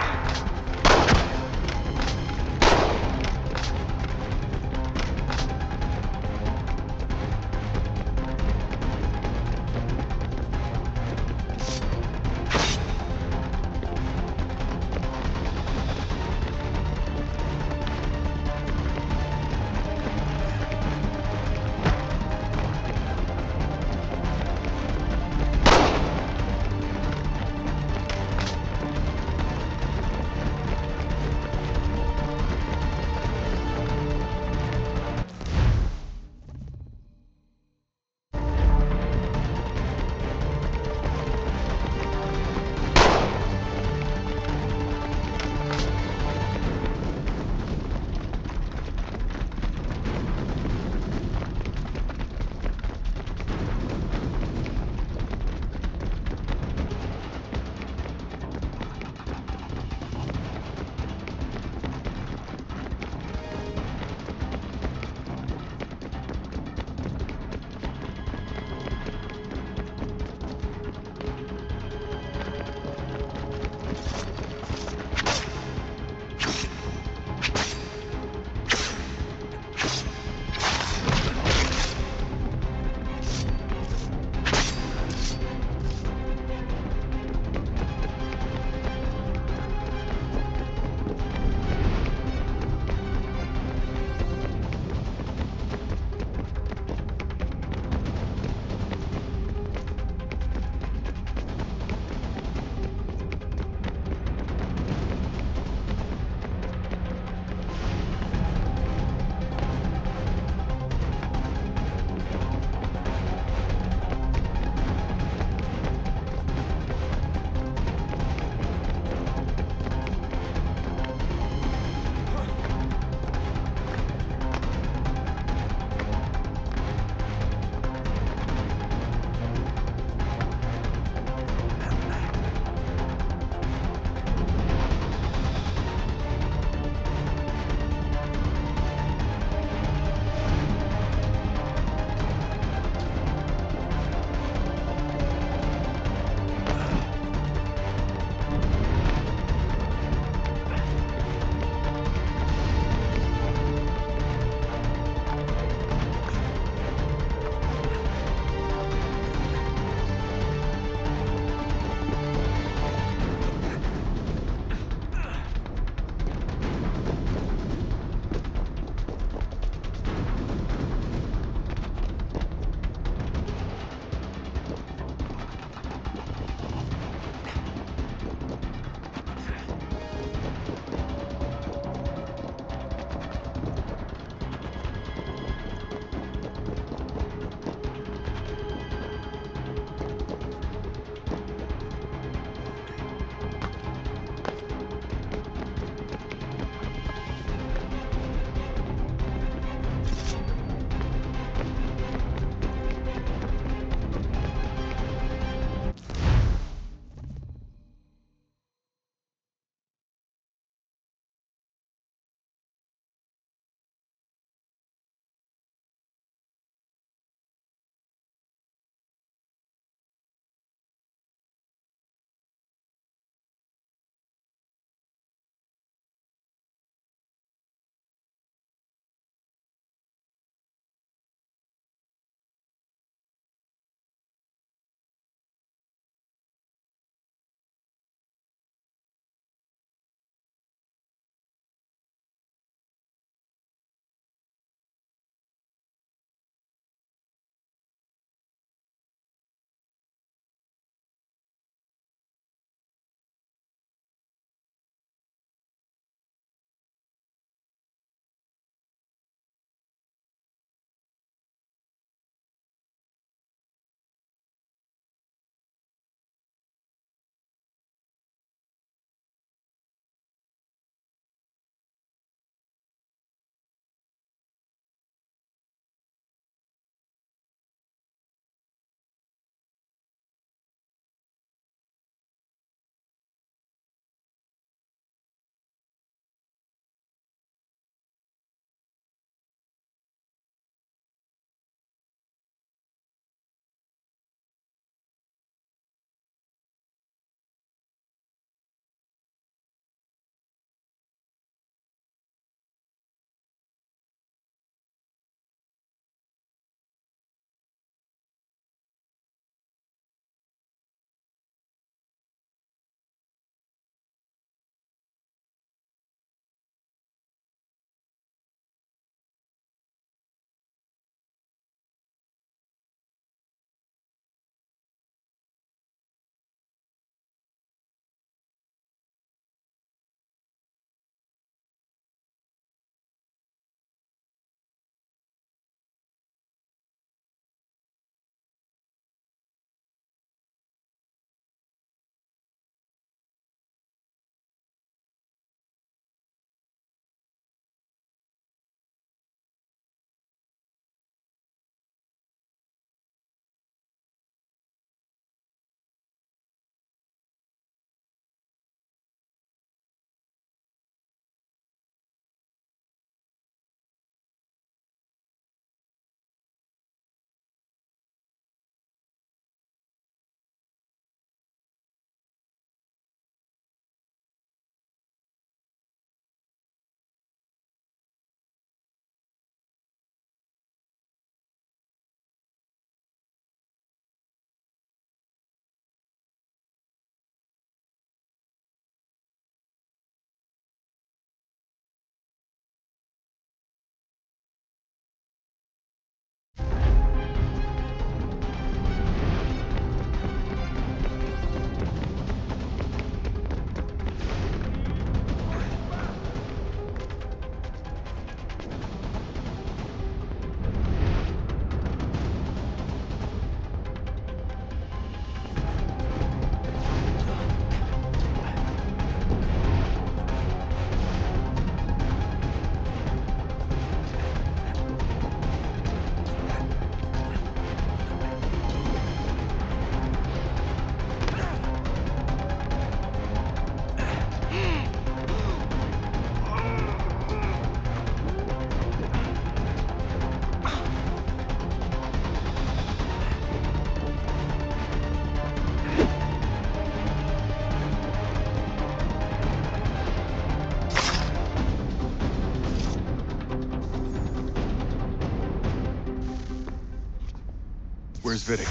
Where's Vidic?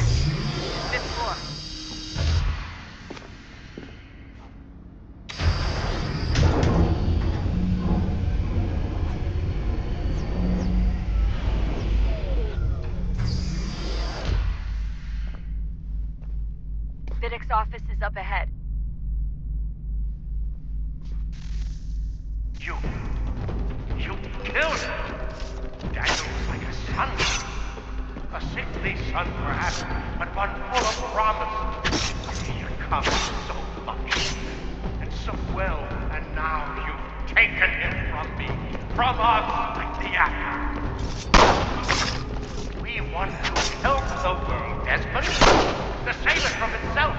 Fifth floor. Vidic's office is up ahead. You killed him! Daniel was like a son. A sickly son, perhaps, but one full of promise. He accomplished so much, and so well, and now you've taken him from me, from us, like the apple. We want to help the world, Desmond, to save it from itself.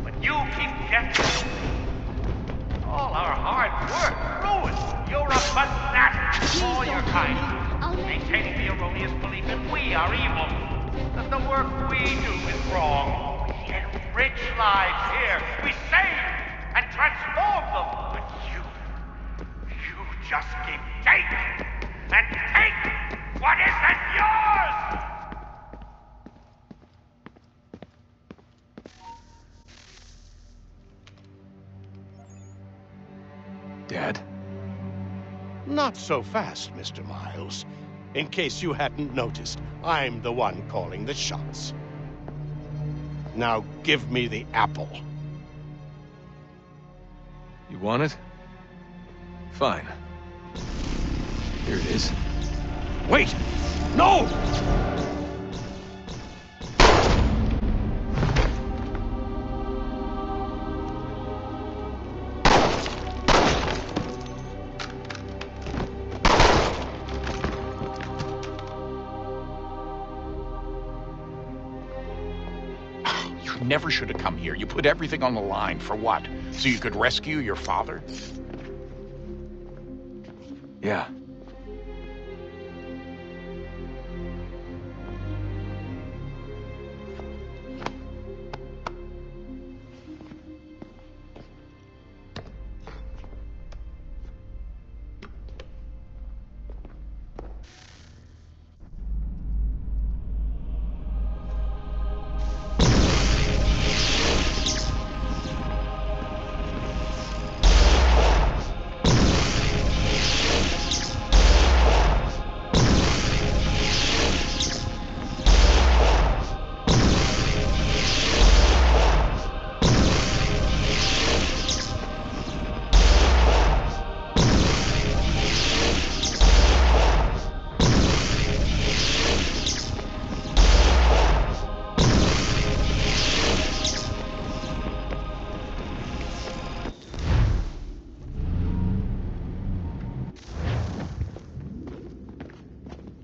But you keep getting all our hard work ruined. You're a fanatic for all your kind, maintaining the erroneous belief that we are evil, that the work we do is wrong. We enrich lives here. We save and transform them. But you just keep taking and take what isn't yours! Dad? Not so fast, Mr. Miles. In case you hadn't noticed, I'm the one calling the shots. Now give me the apple. You want it? Fine. Here it is. Wait! No! You never should have come here. You put everything on the line. For what? So you could rescue your father? Yeah.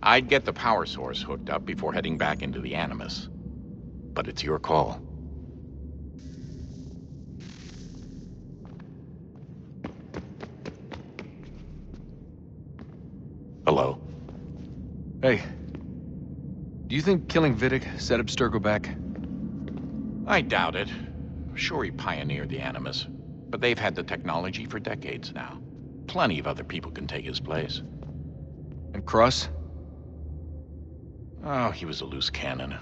I'd get the power source hooked up before heading back into the Animus. But it's your call. Hello? Hey. Do you think killing Vidic set Abstergo back? I doubt it. Sure, he pioneered the Animus, but they've had the technology for decades now. Plenty of other people can take his place. And Cross? Oh, he was a loose cannon.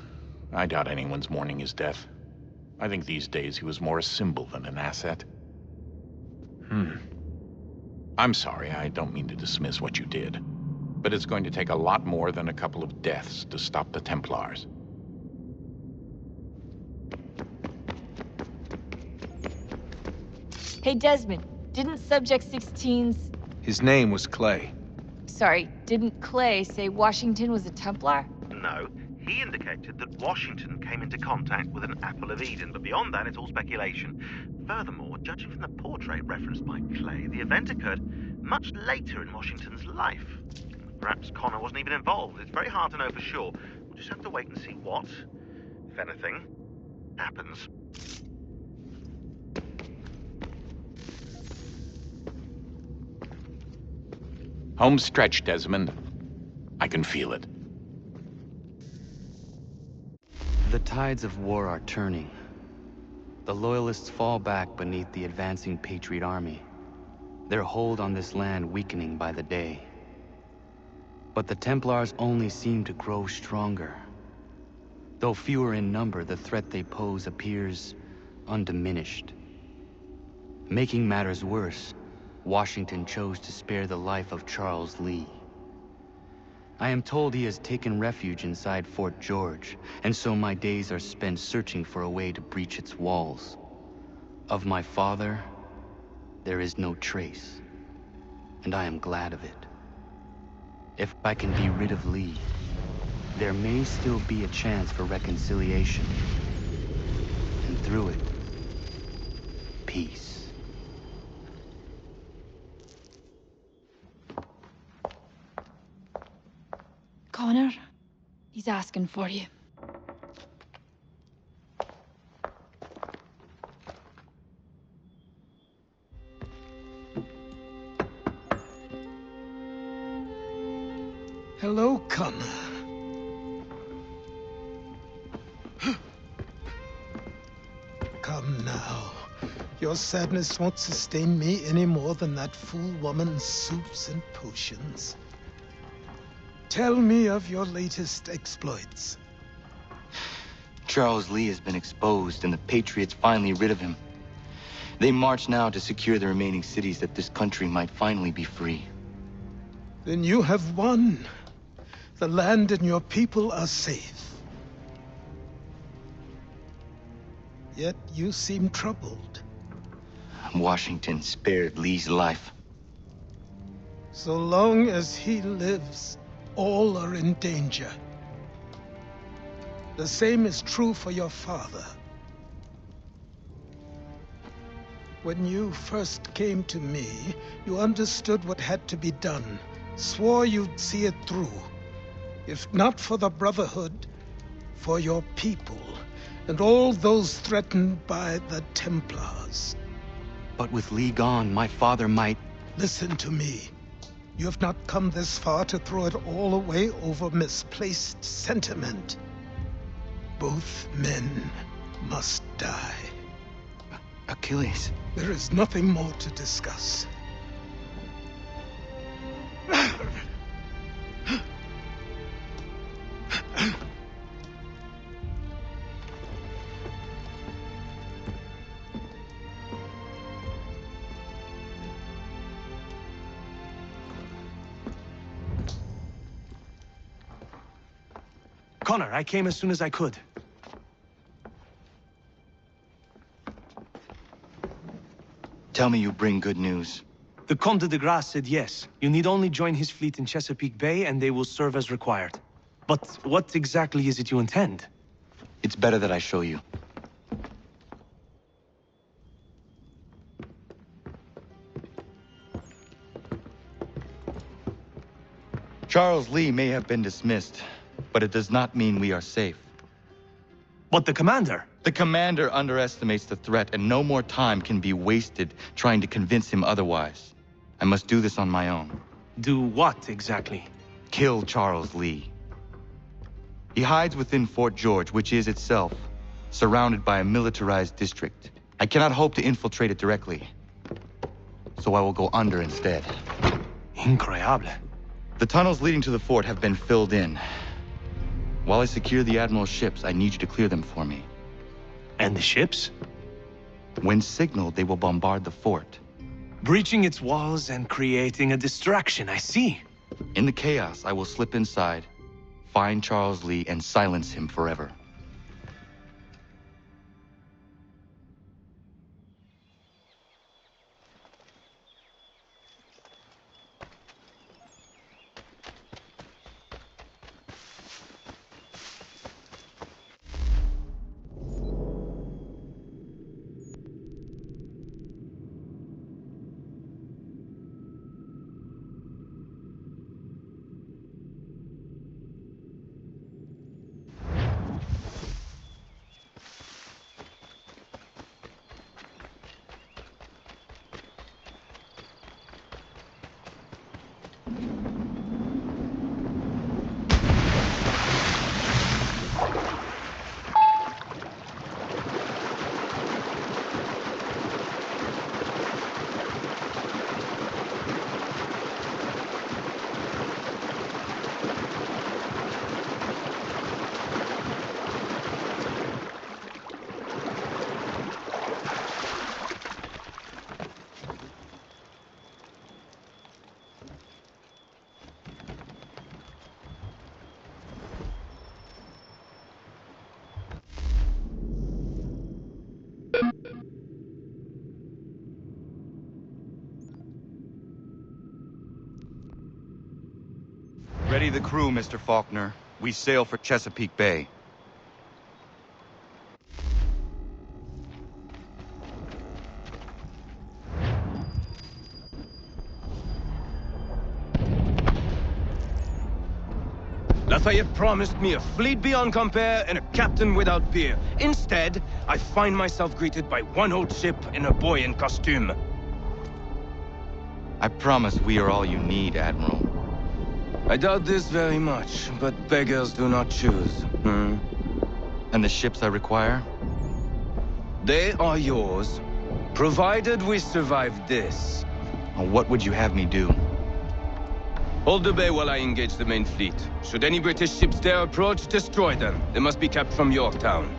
I doubt anyone's mourning his death. I think these days he was more a symbol than an asset. I'm sorry, I don't mean to dismiss what you did. But it's going to take a lot more than a couple of deaths to stop the Templars. Hey, Desmond, didn't Subject 16's... His name was Clay. Sorry, didn't Clay say Washington was a Templar? No. He indicated that Washington came into contact with an Apple of Eden, but beyond that, it's all speculation. Furthermore, judging from the portrait referenced by Clay, the event occurred much later in Washington's life. Perhaps Connor wasn't even involved. It's very hard to know for sure. We'll just have to wait and see what, if anything, happens. Home stretch, Desmond. I can feel it. The tides of war are turning. The Loyalists fall back beneath the advancing Patriot army, their hold on this land weakening by the day. But the Templars only seem to grow stronger. Though fewer in number, the threat they pose appears undiminished. Making matters worse, Washington chose to spare the life of Charles Lee. I am told he has taken refuge inside Fort George, and so my days are spent searching for a way to breach its walls. Of my father, there is no trace, and I am glad of it. If I can be rid of Lee, there may still be a chance for reconciliation. And through it, peace. Connor, he's asking for you. Hello, Connor. Come now. Your sadness won't sustain me any more than that fool woman's soups and potions. Tell me of your latest exploits. Charles Lee has been exposed, and the Patriots finally rid of him. They march now to secure the remaining cities that this country might finally be free. Then you have won. The land and your people are safe. Yet you seem troubled. Washington spared Lee's life. So long as he lives, all are in danger. The same is true for your father. When you first came to me, you understood what had to be done, swore you'd see it through. If not for the Brotherhood, for your people, and all those threatened by the Templars. But with Lee gone, my father might... Listen to me. You have not come this far to throw it all away over misplaced sentiment. Both men must die. Achilles. There is nothing more to discuss. Connor, I came as soon as I could. Tell me you bring good news. The Comte de Grasse said yes. You need only join his fleet in Chesapeake Bay and they will serve as required. But what exactly is it you intend? It's better that I show you. Charles Lee may have been dismissed, but it does not mean we are safe. But the commander? The commander underestimates the threat, and no more time can be wasted trying to convince him otherwise. I must do this on my own. Do what exactly? Kill Charles Lee. He hides within Fort George, which is itself surrounded by a militarized district. I cannot hope to infiltrate it directly, so I will go under instead. Incroyable. The tunnels leading to the fort have been filled in. While I secure the Admiral's ships, I need you to clear them for me. And the ships? When signaled, they will bombard the fort. Breaching its walls and creating a distraction, I see. In the chaos, I will slip inside, find Charles Lee, and silence him forever. Ready the crew, Mr. Faulkner. We sail for Chesapeake Bay. Lafayette promised me a fleet beyond compare and a captain without peer. Instead, I find myself greeted by one old ship and a boy in costume. I promise we are all you need, Admiral. I doubt this very much, but beggars do not choose. And the ships I require? They are yours, provided we survive this. What would you have me do? Hold the bay while I engage the main fleet. Should any British ships dare approach, destroy them. They must be kept from Yorktown.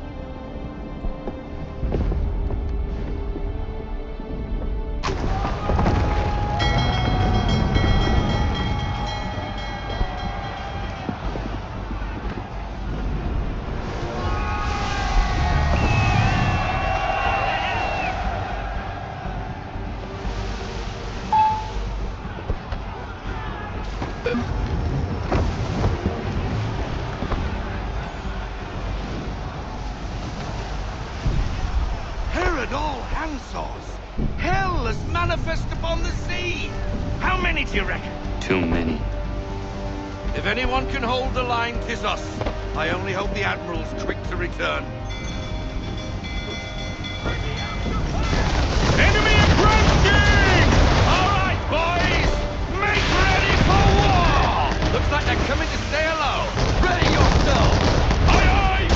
Herod all handsaws! Hell is manifest upon the sea! How many do you reckon? Too many. If anyone can hold the line, 'tis us. I only hope the Admiral's quick to return. Enemy approaching! All right, boys! Make ready for war! Looks like they're coming to say hello. Ready yourselves! Aye, aye!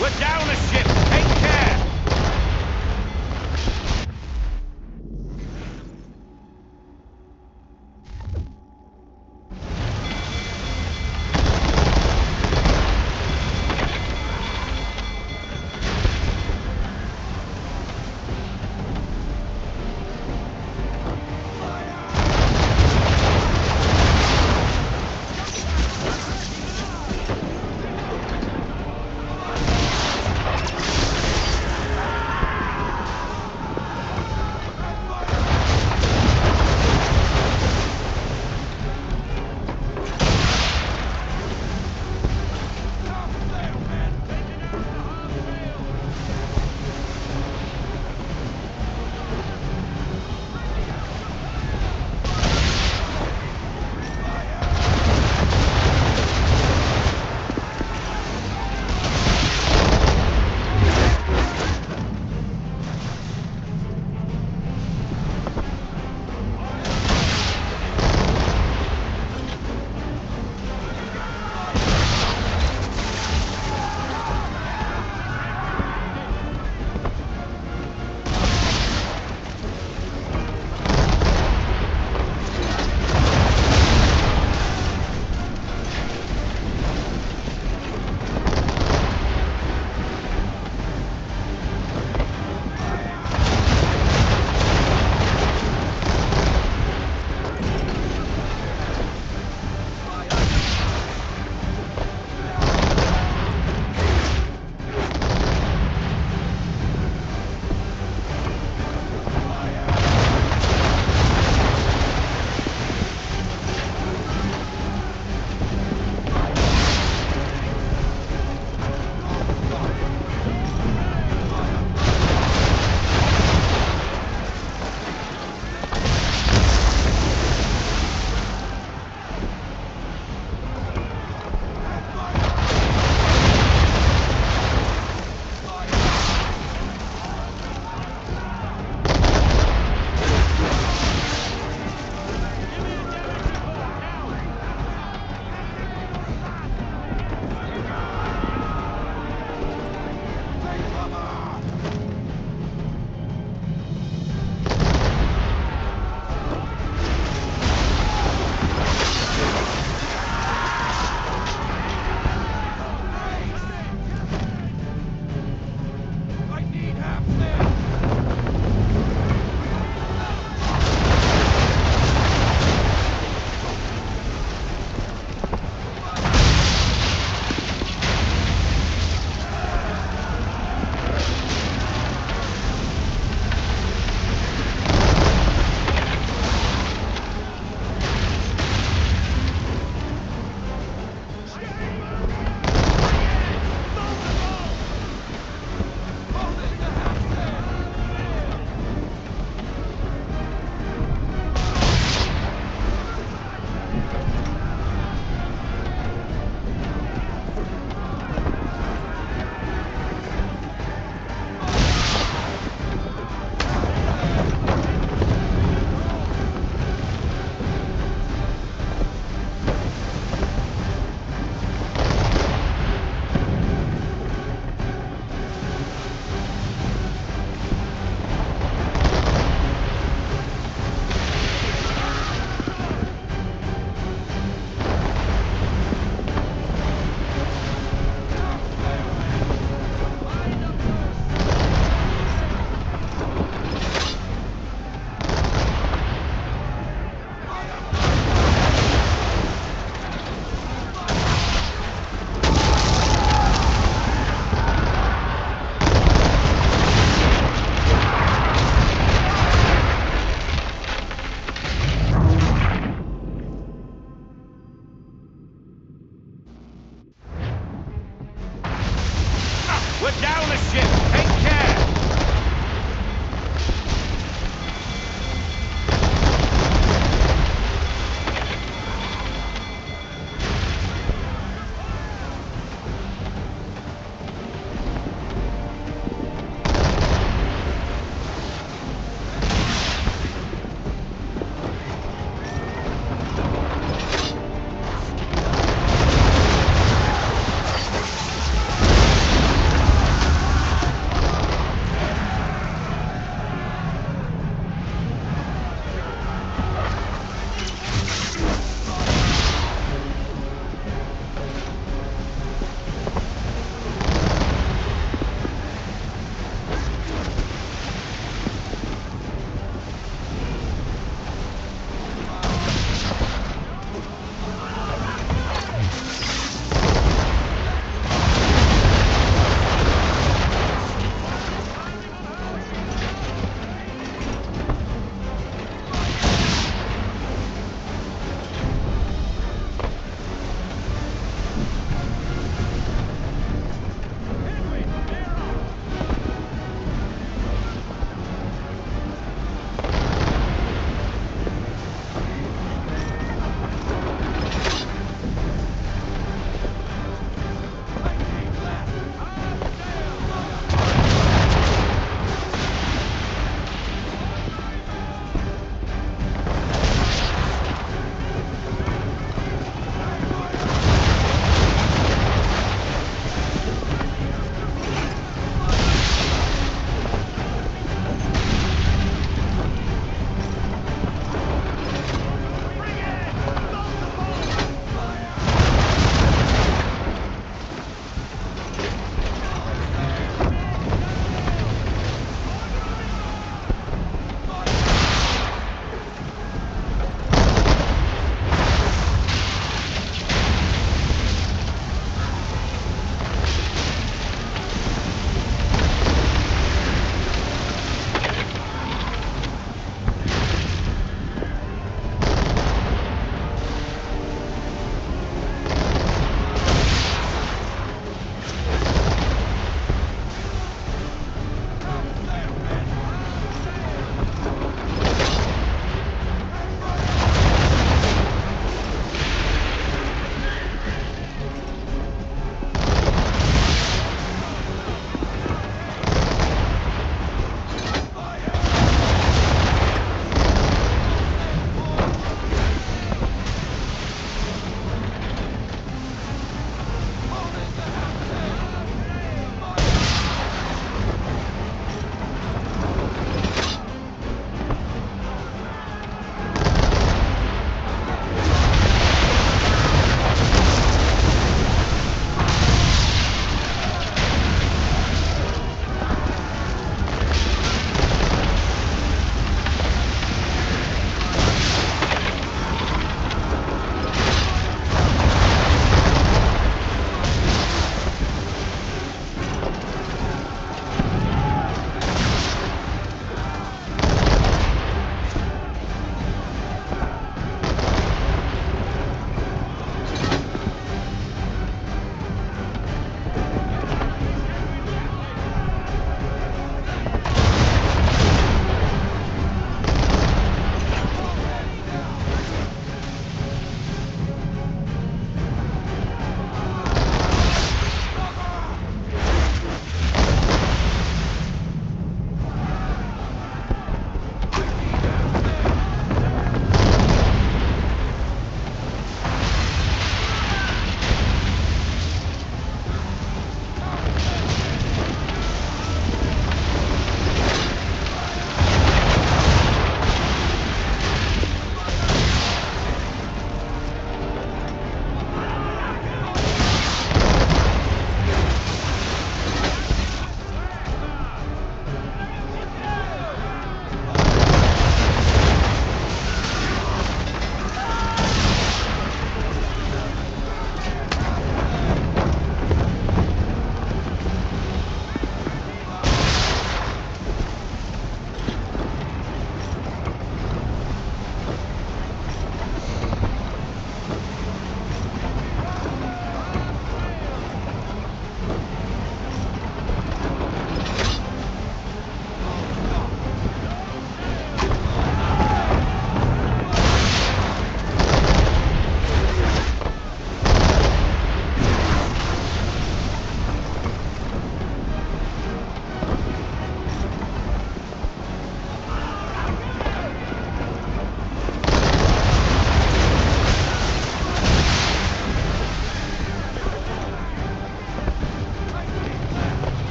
We're down a ship! Take care!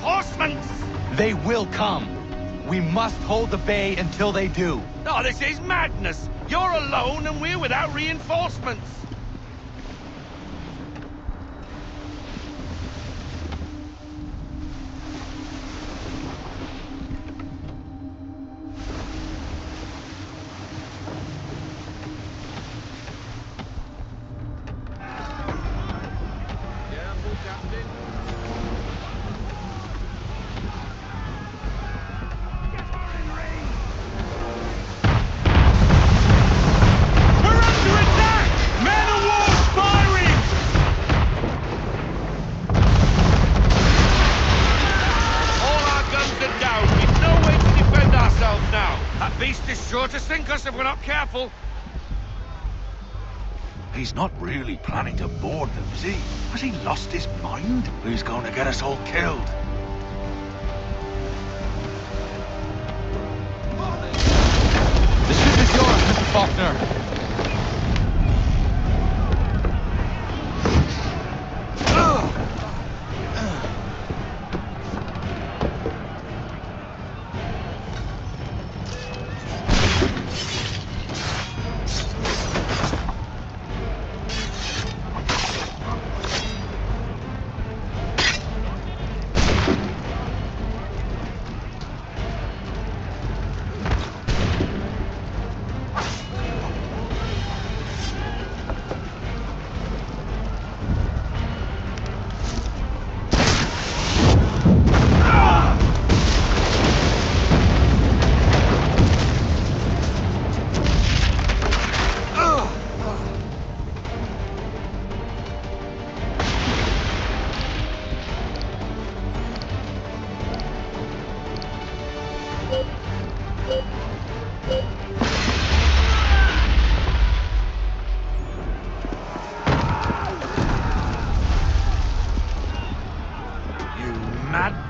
reinforcements! They will come. We must hold the bay until they do. Oh, this is madness! You're alone and we're without reinforcements! To sink us if we're not careful. He's not really planning to board them, is he? Has he lost his mind? He's going to get us all killed. The ship is yours, Mr. Faulkner.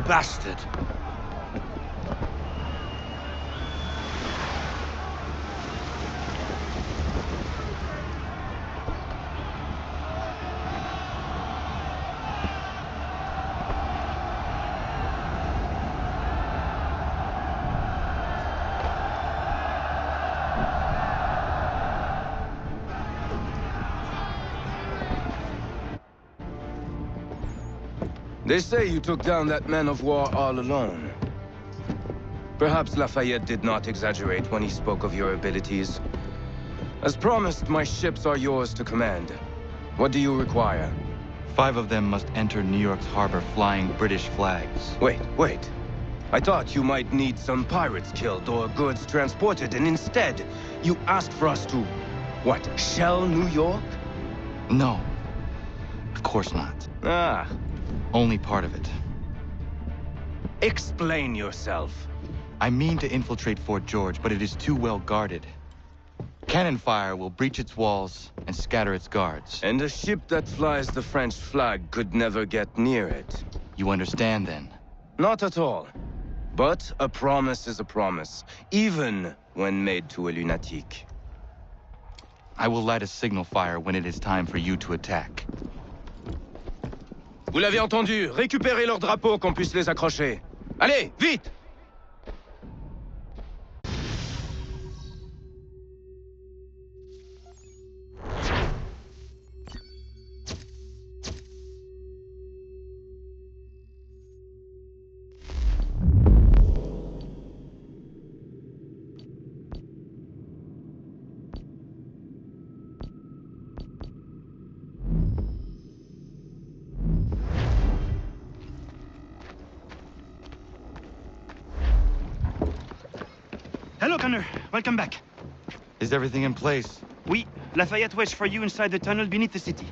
Bastard. They say you took down that man of war all alone. Perhaps Lafayette did not exaggerate when he spoke of your abilities. As promised, my ships are yours to command. What do you require? 5 of them must enter New York's harbor flying British flags. Wait. I thought you might need some pirates killed or goods transported, and instead, you asked for us to, what, shell New York? No. Of course not. Ah. Only part of it. Explain yourself. I mean to infiltrate Fort George, but it is too well guarded. Cannon fire will breach its walls and scatter its guards. And a ship that flies the French flag could never get near it. You understand, then? Not at all. But a promise is a promise, even when made to a lunatic. I will light a signal fire when it is time for you to attack. Vous l'avez entendu, récupérez leurs drapeaux qu'on puisse les accrocher. Allez, vite! Hello, Connor. Welcome back. Is everything in place? Oui. Lafayette waits for you inside the tunnel beneath the city.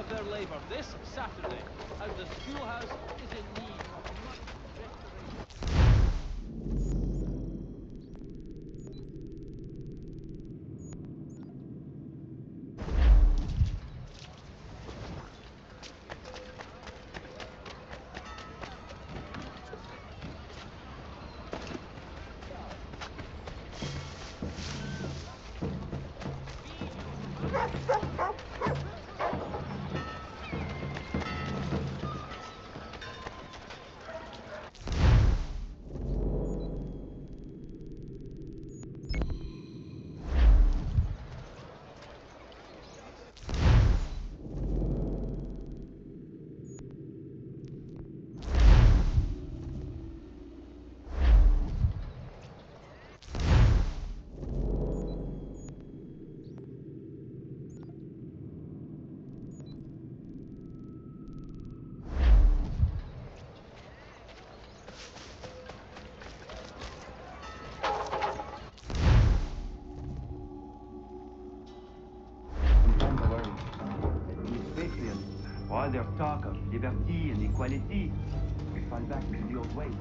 Their labor this Saturday, as the schoolhouse is in need of much restoration. all their talk of liberty and equality, we fall back into the old ways.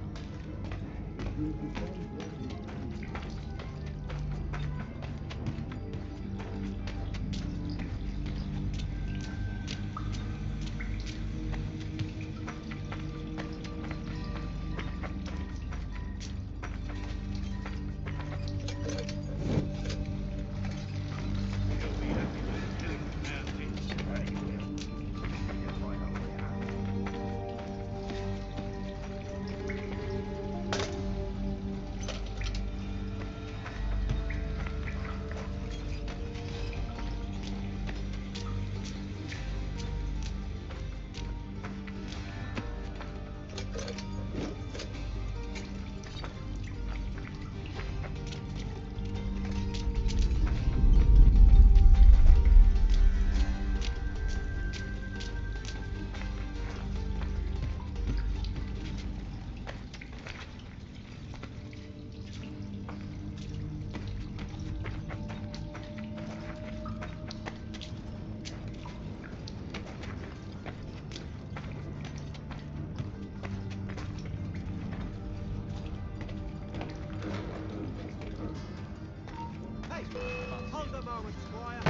Hold a moment, Squire.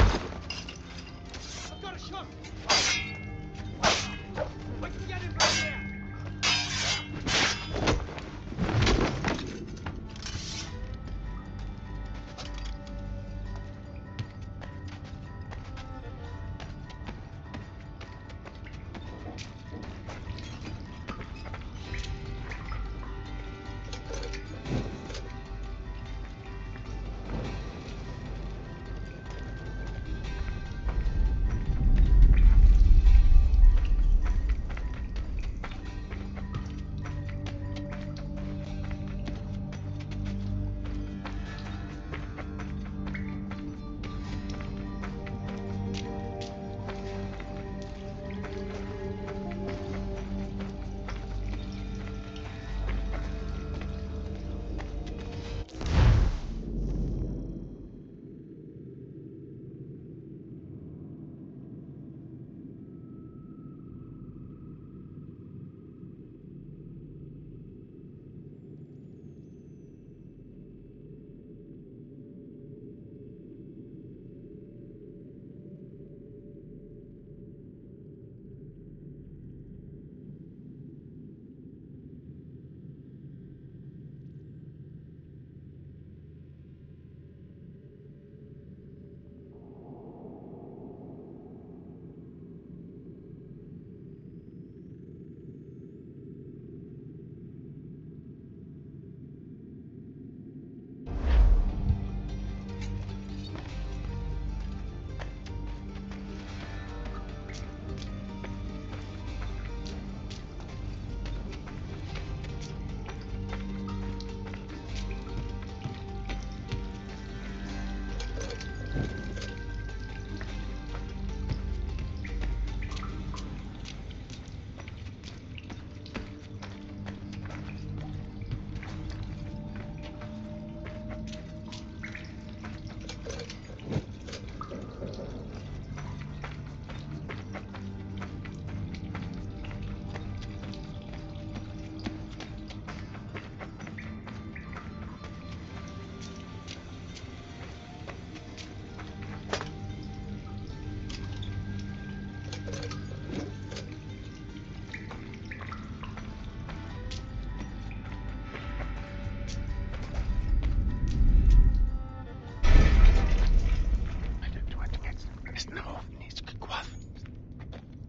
I've got a shot. We can get him from here.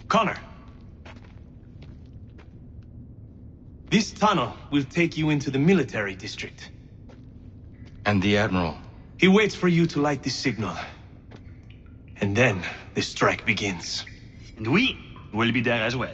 Connor. This tunnel will take you into the military district. And the Admiral? He waits for you to light this signal. And then the strike begins. And we will be there as well.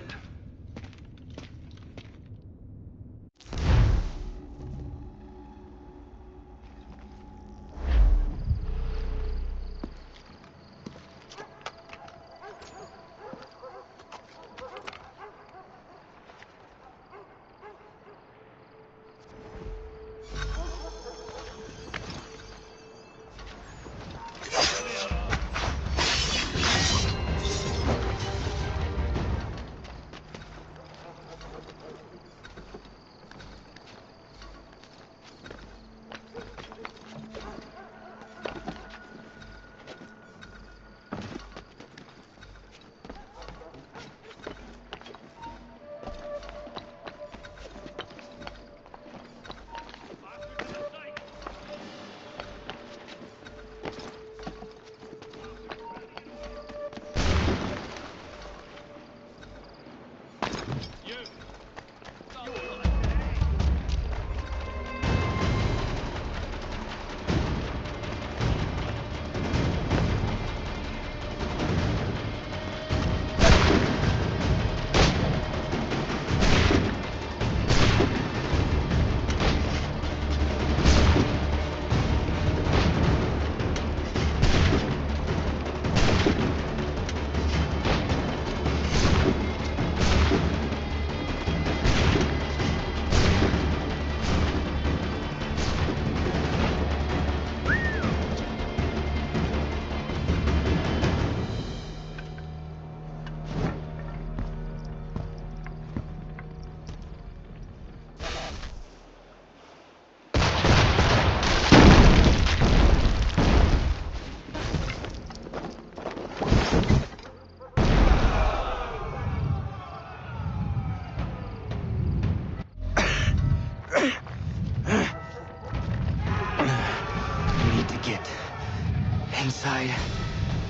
Inside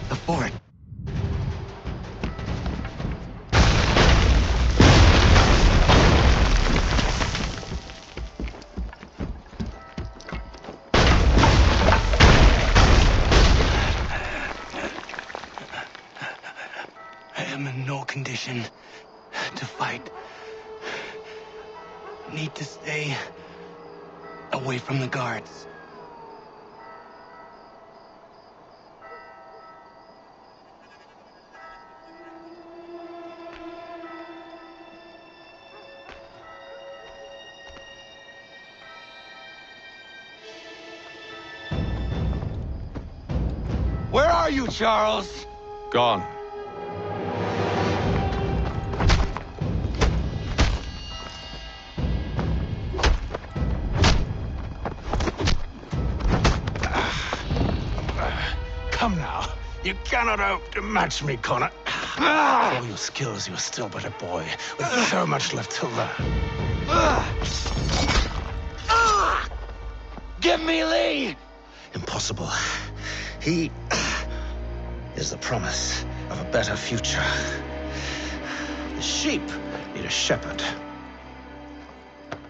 the fort. I am in no condition to fight. Need to stay away from the guards. Where are you, Charles? Gone. Come now. You cannot hope to match me, Connor. For all your skills, you're still but a boy, with so much left to learn. Give me Lee! Impossible. He is the promise of a better future. The sheep need a shepherd.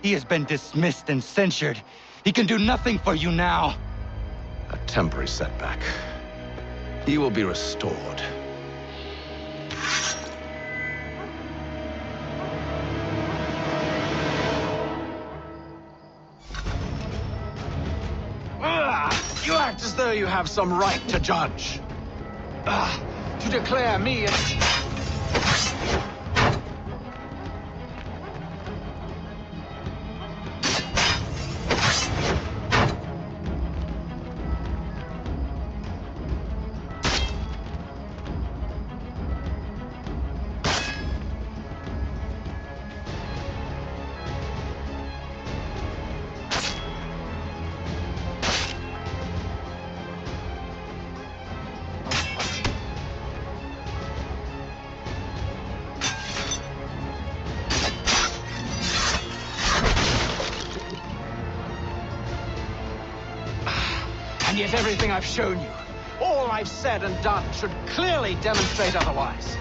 He has been dismissed and censured. He can do nothing for you now. A temporary setback. He will be restored. You act as though you have some right to judge. To declare me as... And yet everything I've shown you, all I've said and done, should clearly demonstrate otherwise.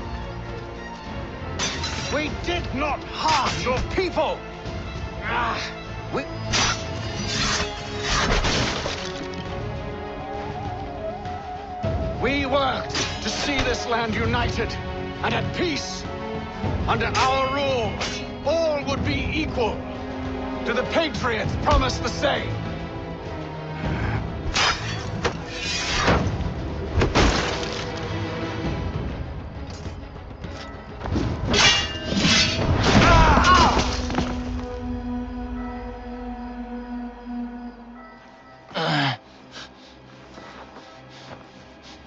We did not harm your people! We worked to see this land united and at peace. Under our rule, all would be equal. To the Patriots promised the same.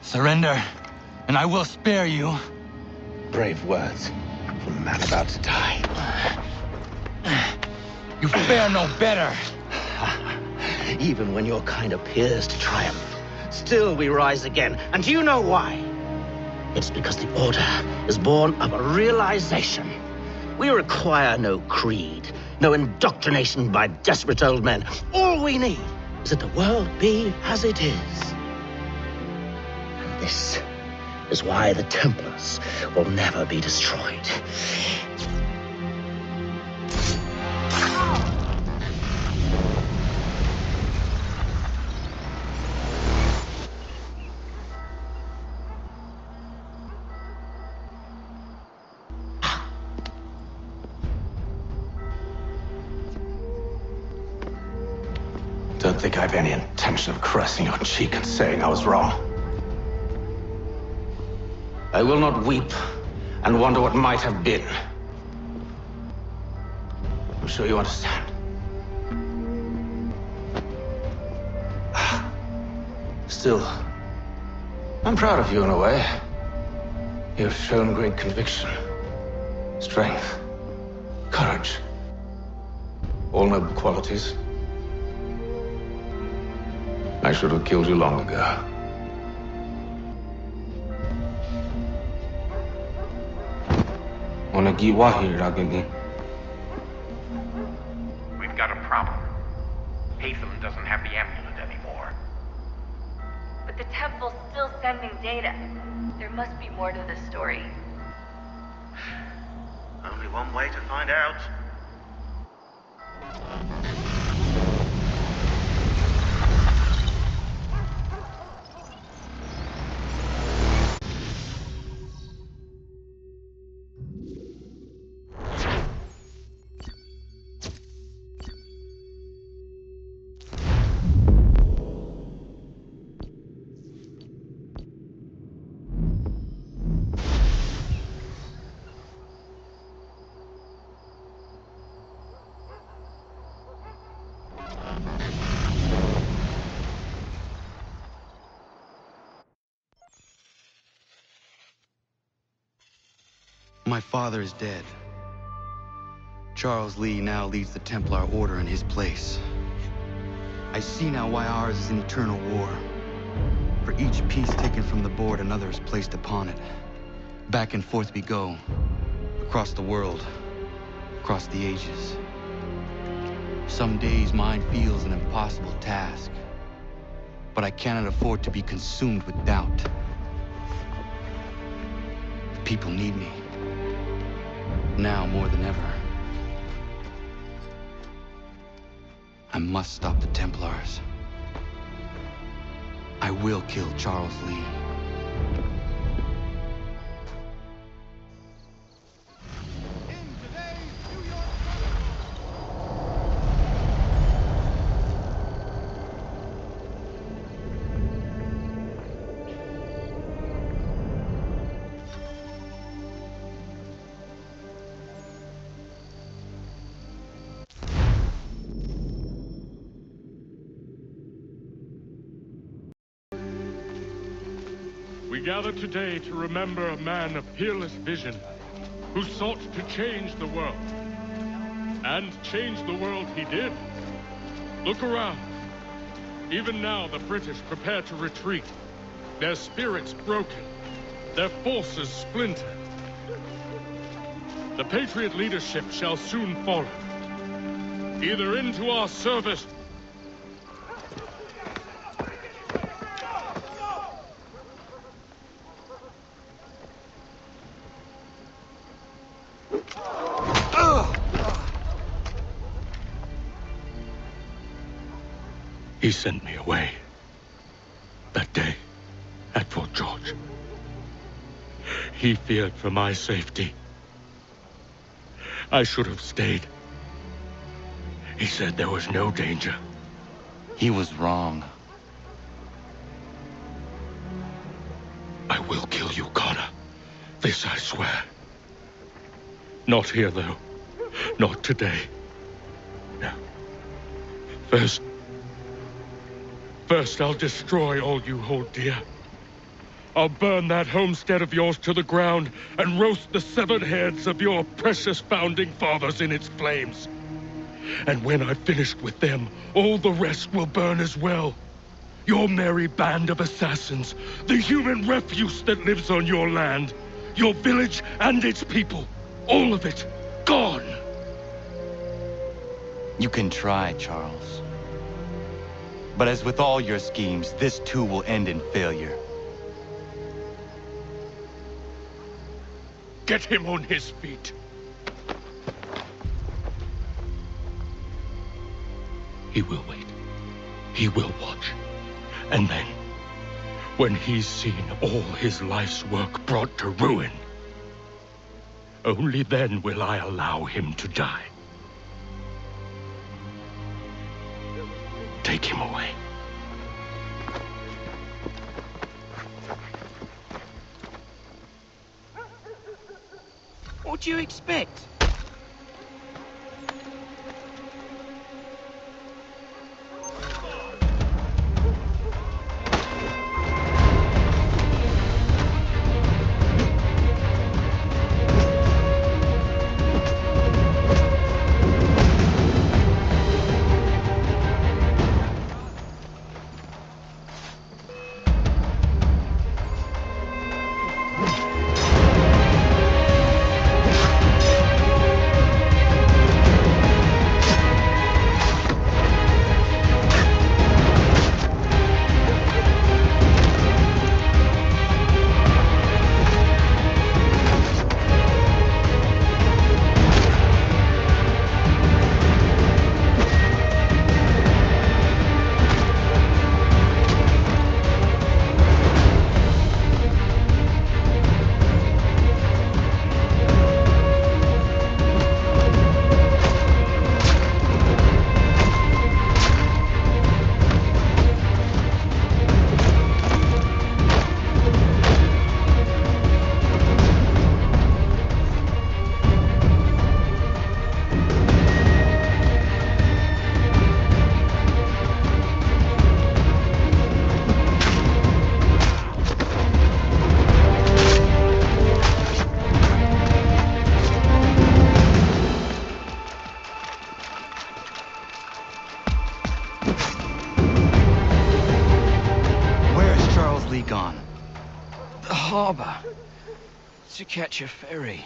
Surrender, and I will spare you. Brave words from a man about to die. You fare no better. Even when your kind appears to triumph, still we rise again. And do you know why? It's because the Order is born of a realization. We require no creed, no indoctrination by desperate old men. All we need is that the world be as it is. And this is why the Templars will never be destroyed. Don't think I've any intention of caressing your cheek and saying I was wrong. I will not weep and wonder what might have been. I'm sure you understand. Still, I'm proud of you in a way. You've shown great conviction, strength, courage. All noble qualities. I should have killed you long ago. We've got a problem. Hatham doesn't have the amulet anymore. But the temple's still sending data. There must be more to this story. Only one way to find out. My father is dead. Charles Lee now leads the Templar Order in his place. I see now why ours is an eternal war. For each piece taken from the board, another is placed upon it. Back and forth we go. Across the world. Across the ages. Some days mine feels an impossible task. But I cannot afford to be consumed with doubt. The people need me. Now more than ever. I must stop the Templars. I will kill Charles Lee. We gather today to remember a man of peerless vision who sought to change the world. And change the world he did. Look around. Even now the British prepare to retreat. Their spirits broken. Their forces splintered. The Patriot leadership shall soon follow. Either into our service He sent me away. That day, at Fort George. He feared for my safety. I should have stayed. He said there was no danger. He was wrong. I will kill you, Connor. This I swear. Not here, though. Not today. No. First, I'll destroy all you hold dear. I'll burn that homestead of yours to the ground and roast the severed heads of your precious founding fathers in its flames. And when I've finished with them, all the rest will burn as well. Your merry band of assassins, the human refuse that lives on your land, your village and its people, all of it, gone. You can try, Charles. But as with all your schemes, this too will end in failure. Get him on his feet. He will wait. He will watch. And then, when he's seen all his life's work brought to ruin, only then will I allow him to die. take him away. What do you expect? Gone. The harbor. To catch a ferry.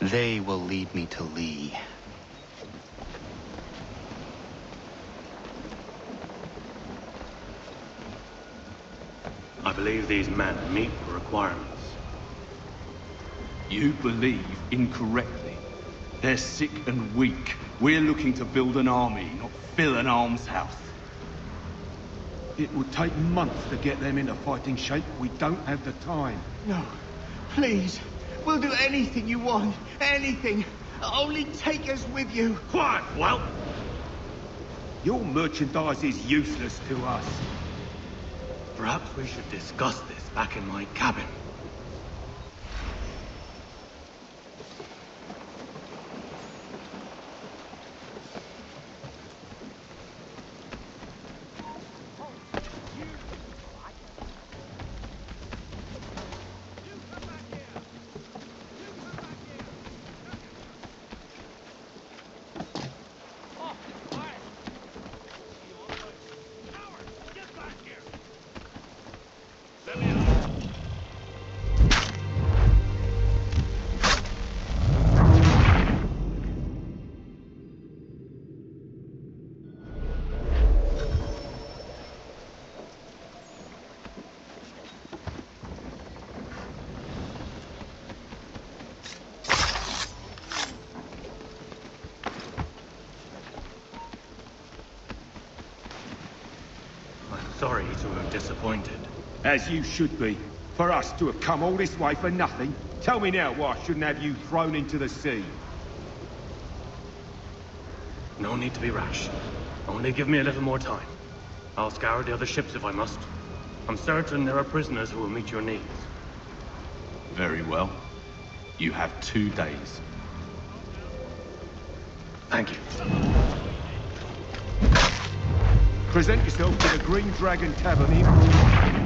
They will lead me to Lee. I believe these men meet the requirements. You believe incorrectly. They're sick and weak. We're looking to build an army, not fill an almshouse. It would take months to get them into fighting shape. We don't have the time. No, please. We'll do anything you want. Anything. Only take us with you. Quiet, whelp! Your merchandise is useless to us. Perhaps we should discuss this back in my cabin. Sorry to have disappointed. As you should be. For us to have come all this way for nothing. Tell me now why I shouldn't have you thrown into the sea. No need to be rash. Only give me a little more time. I'll scour the other ships if I must. I'm certain there are prisoners who will meet your needs. Very well. You have 2 days. Thank you. Present yourself to the Green Dragon Tavern in...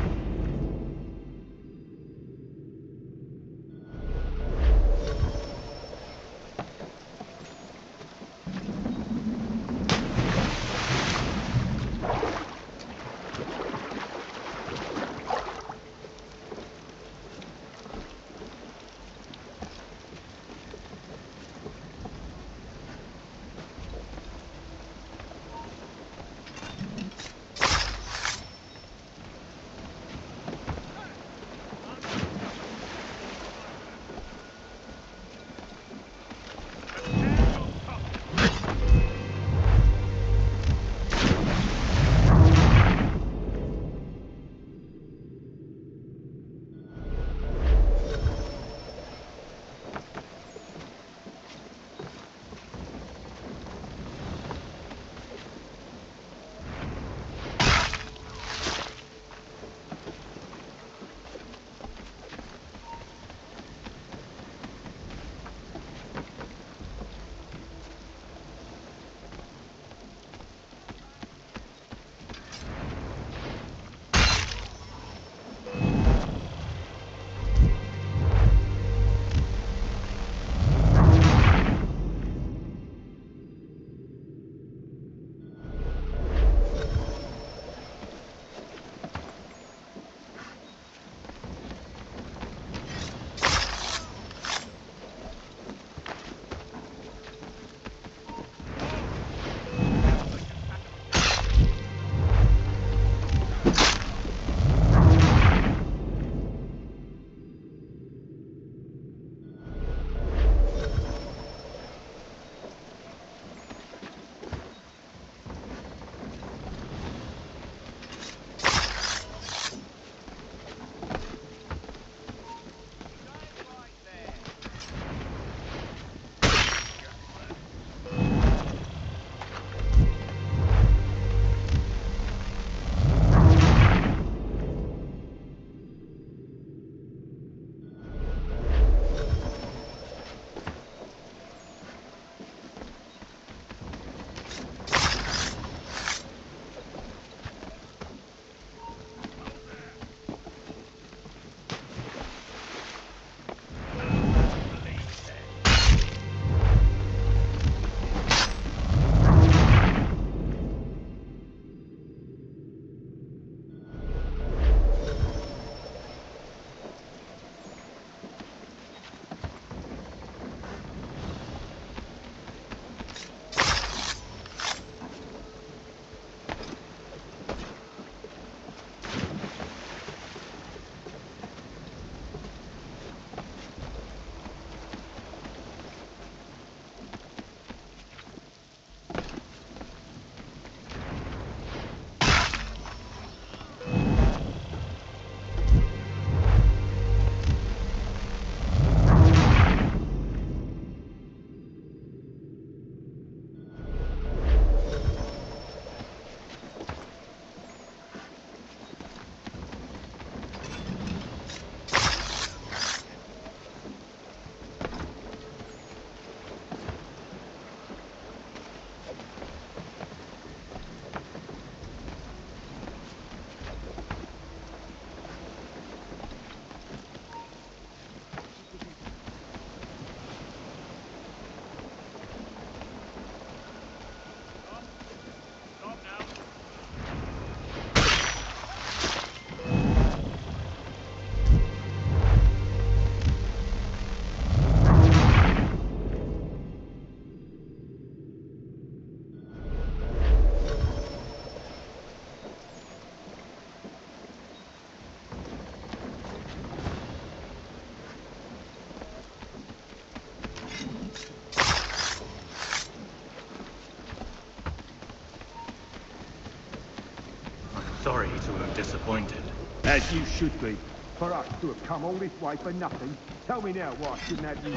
sorry to have disappointed. As you should be. For us to have come all this way for nothing. Tell me now why I shouldn't have you.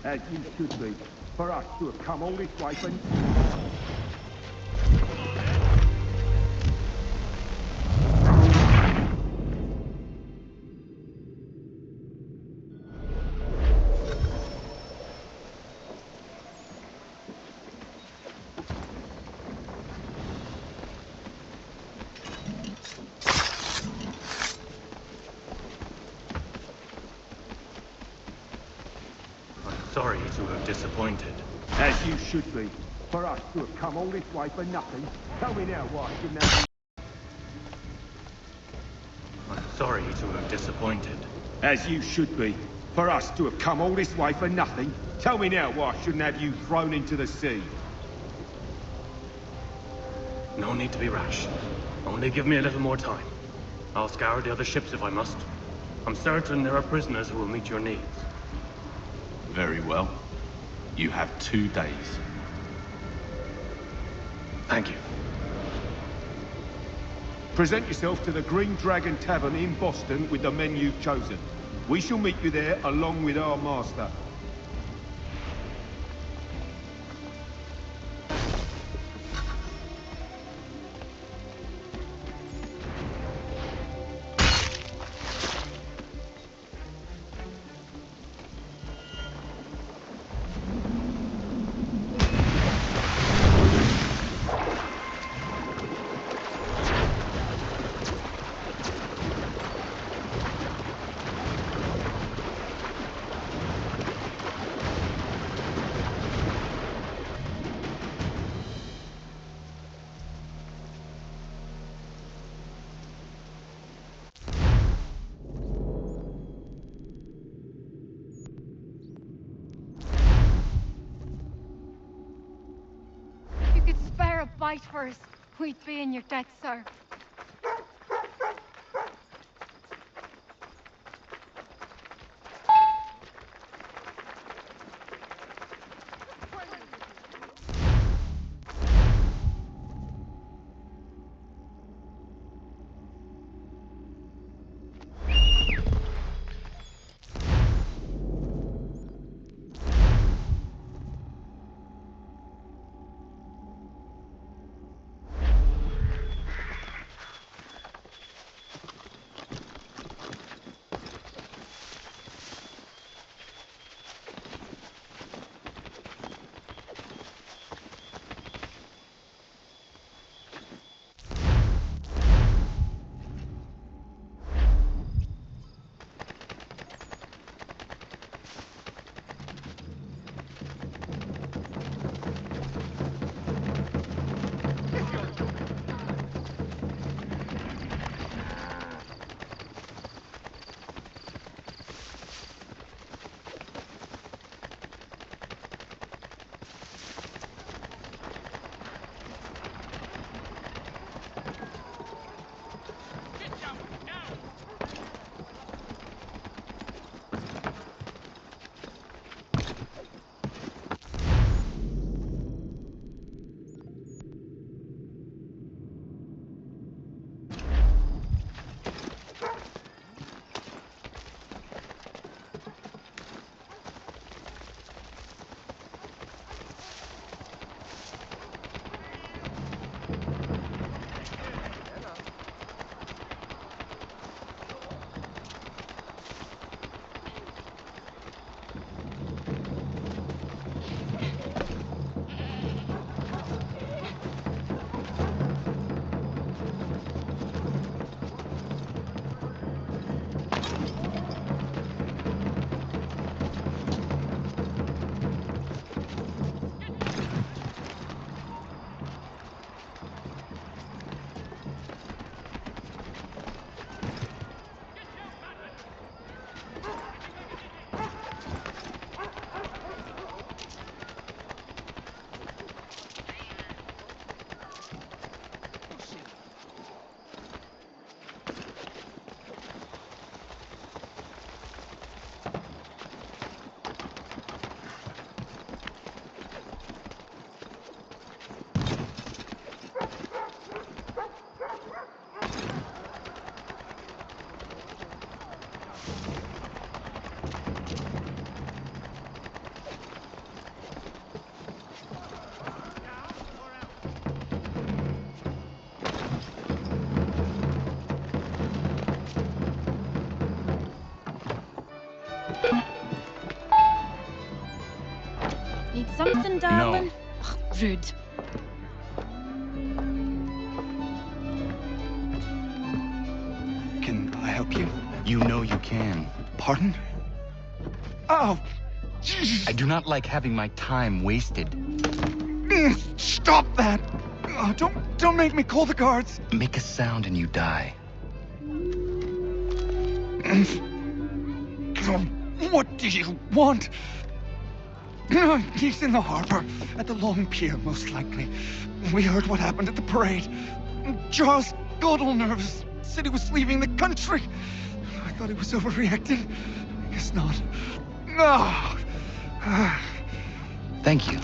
As you should be. For us to have come all this way for... Sorry to have disappointed. As you should be. For us to have come all this way for nothing. Tell me now why I shouldn't have... Sorry to have disappointed. As you should be. For us to have come all this way for nothing. Tell me now why I shouldn't have you thrown into the sea. No need to be rash. Only give me a little more time. I'll scour the other ships if I must. I'm certain there are prisoners who will meet your needs. Very well. You have 2 days. Thank you. Present yourself to the Green Dragon Tavern in Boston with the men you've chosen. We shall meet you there along with our master. Bite for us, we'd be in your debt, sir. something, darling? Ugh, rude. Can I help you? You know you can. Pardon? Oh, I do not like having my time wasted. Stop that! Oh, don't make me call the guards. Make a sound and you die. What do you want? He's in the harbor, at the Long Pier, most likely. We heard what happened at the parade. Charles got all nervous, said he was leaving the country. I thought he was overreacting. I guess not. No. Thank you.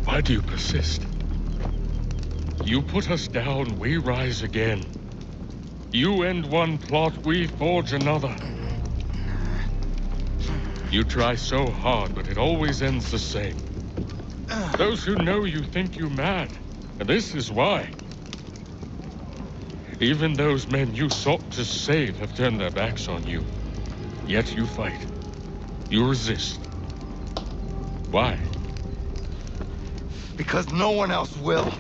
Why do you persist? You put us down, we rise again. You end one plot, we forge another. You try so hard, but it always ends the same. Those who know you think you mad, and this is why. Even those men you sought to save have turned their backs on you. Yet you fight. You resist. Why? Because no one else will.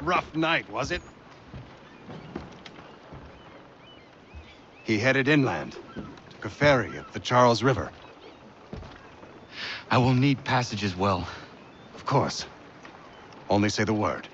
Rough night, was it? He headed inland. Took a ferry up the Charles River. I will need passage as well. Of course. Only say the word.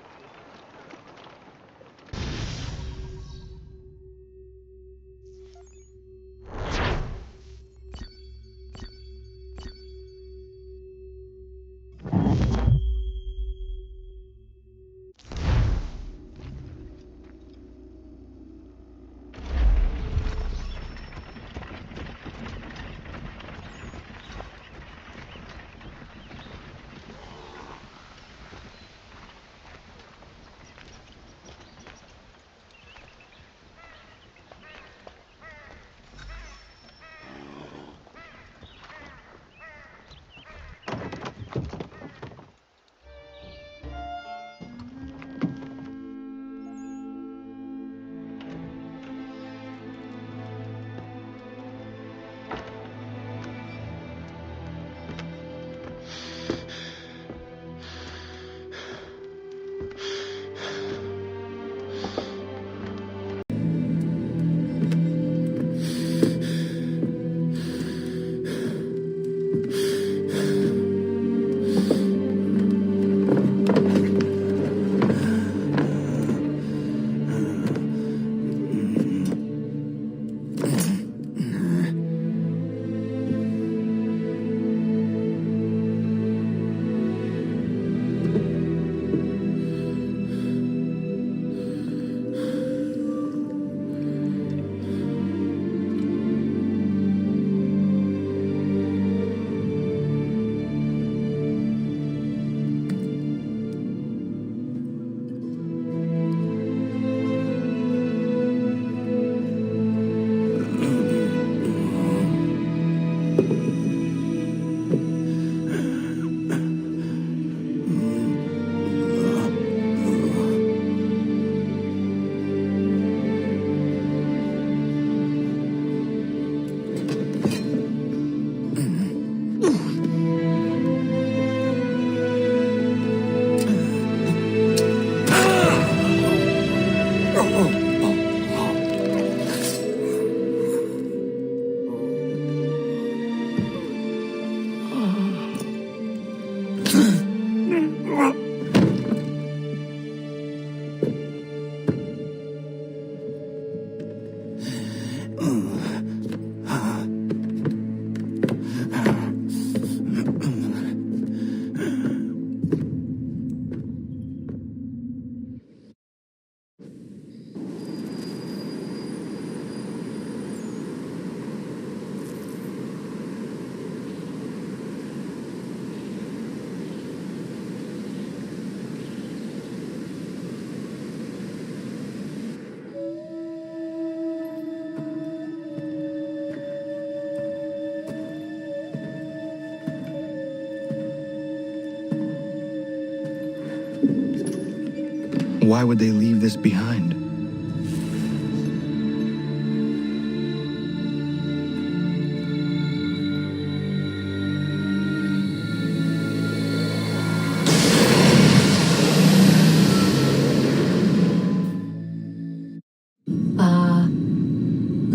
Why would they leave this behind?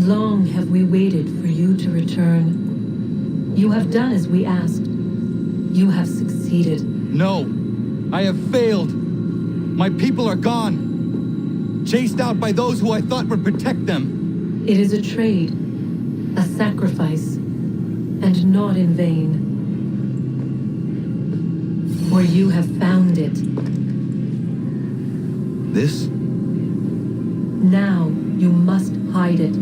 Long have we waited for you to return. You have done as we asked. You have succeeded. No, I have failed. My people are gone. Chased out by those who I thought would protect them. It is a trade, a sacrifice, and not in vain. For you have found it. This? Now you must hide it,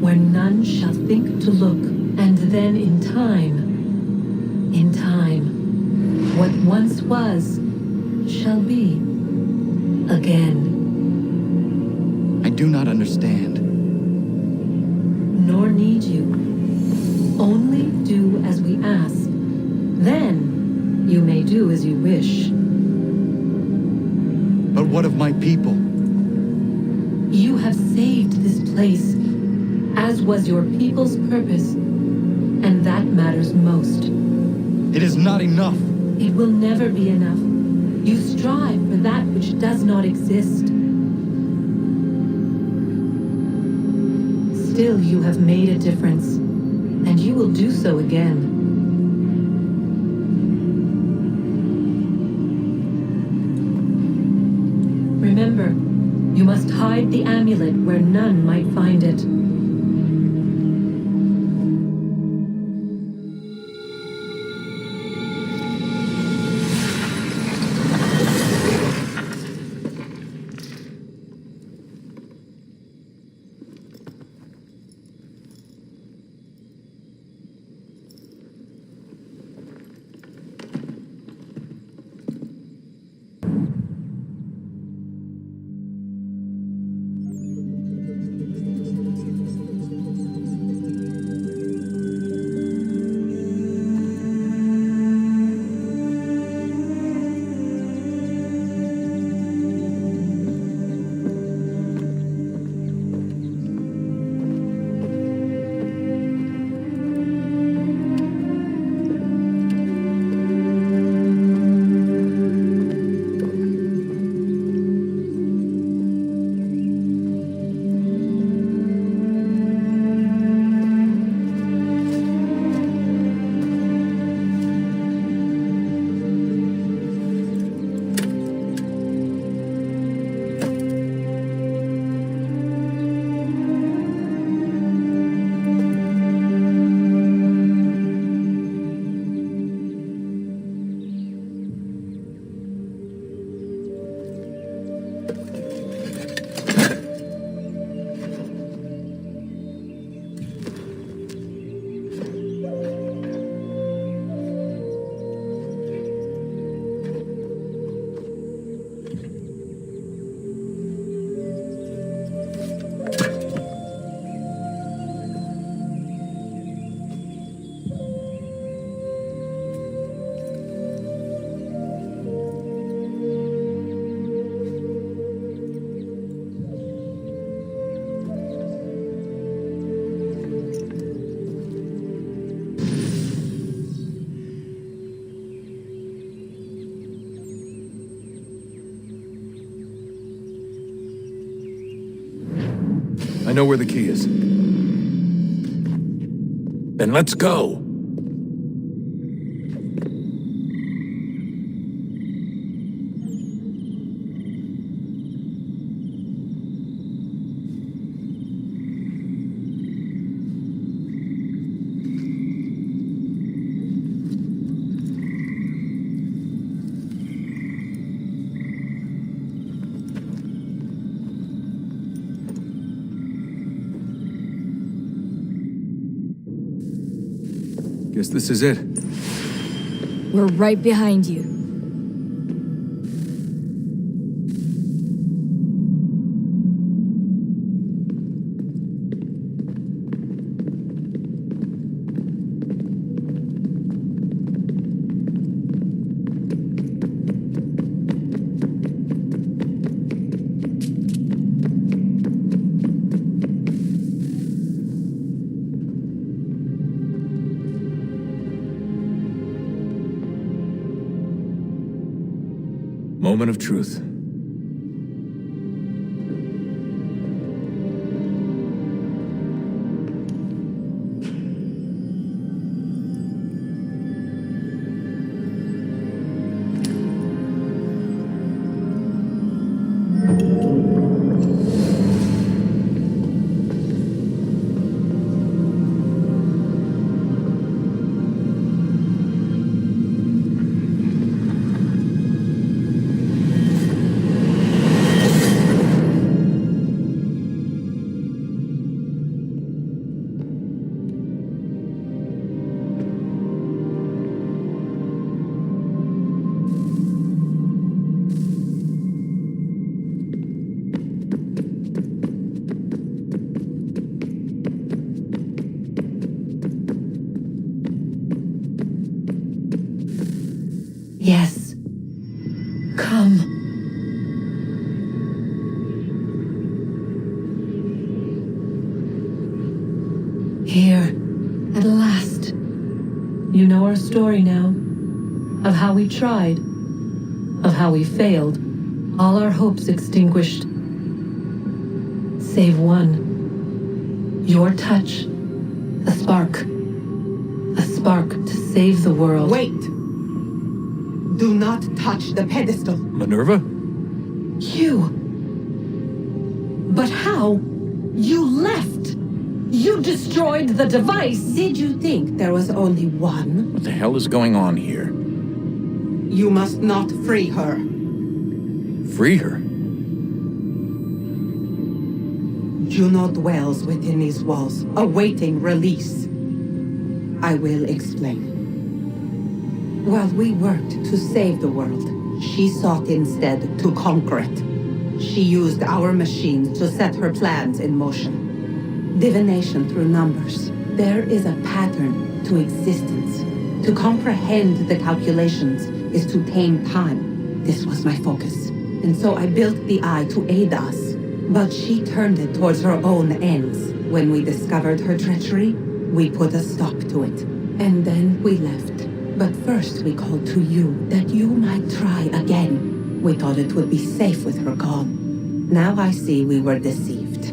where none shall think to look, and then in time, what once was, shall be again. I do not understand. Nor need you. Only do as we ask. Then you may do as you wish. But what of my people? You have saved this place, as was your people's purpose, and that matters most. It is not enough. It will never be enough. You strive for that which does not exist. Still, you have made a difference, and you will do so again. Remember, you must hide the amulet where none might find it. I know where the key is. Then let's go! Guess this is it. We're right behind you. Moment of truth. Yes. Come. Here, at last. You know our story now, of how we tried, of how we failed, all our hopes extinguished. Save one. Your touch. A spark. A spark to save the world. Wait! Do not touch the pedestal. Minerva? You. But how? You left! You destroyed the device! Did you think there was only one? What the hell is going on here? You must not free her. Free her? Juno dwells within these walls, awaiting release. I will explain. While we worked to save the world, she sought instead to conquer it. She used our machines to set her plans in motion. Divination through numbers. There is a pattern to existence. To comprehend the calculations is to tame time. This was my focus. And so I built the eye to aid us. But she turned it towards her own ends. When we discovered her treachery, we put a stop to it. And then we left. But first we called to you, that you might try again. We thought it would be safe with her gone. Now I see we were deceived.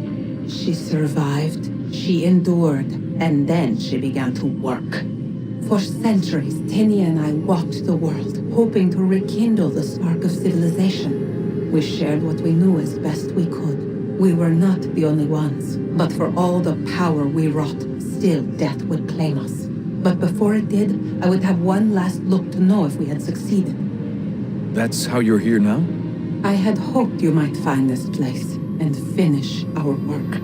She survived, she endured, and then she began to work. For centuries, Tinia and I walked the world, hoping to rekindle the spark of civilization. We shared what we knew as best we could. We were not the only ones, but for all the power we wrought, still death would claim us. But before it did, I would have one last look to know if we had succeeded. That's how you're here now? I had hoped you might find this place and finish our work.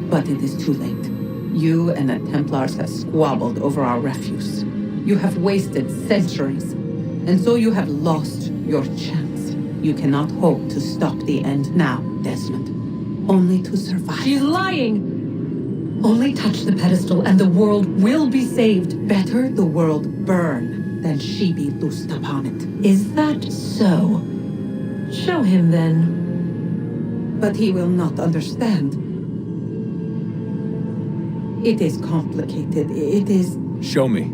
But it is too late. You and the Templars have squabbled over our refuse. You have wasted centuries, and so you have lost your chance. You cannot hope to stop the end now, Desmond. Only to survive. She's lying! Only touch the pedestal and the world will be saved. Better the world burn than she be loosed upon it. Is that so? Show him then. But he will not understand. It is complicated. It is... Show me.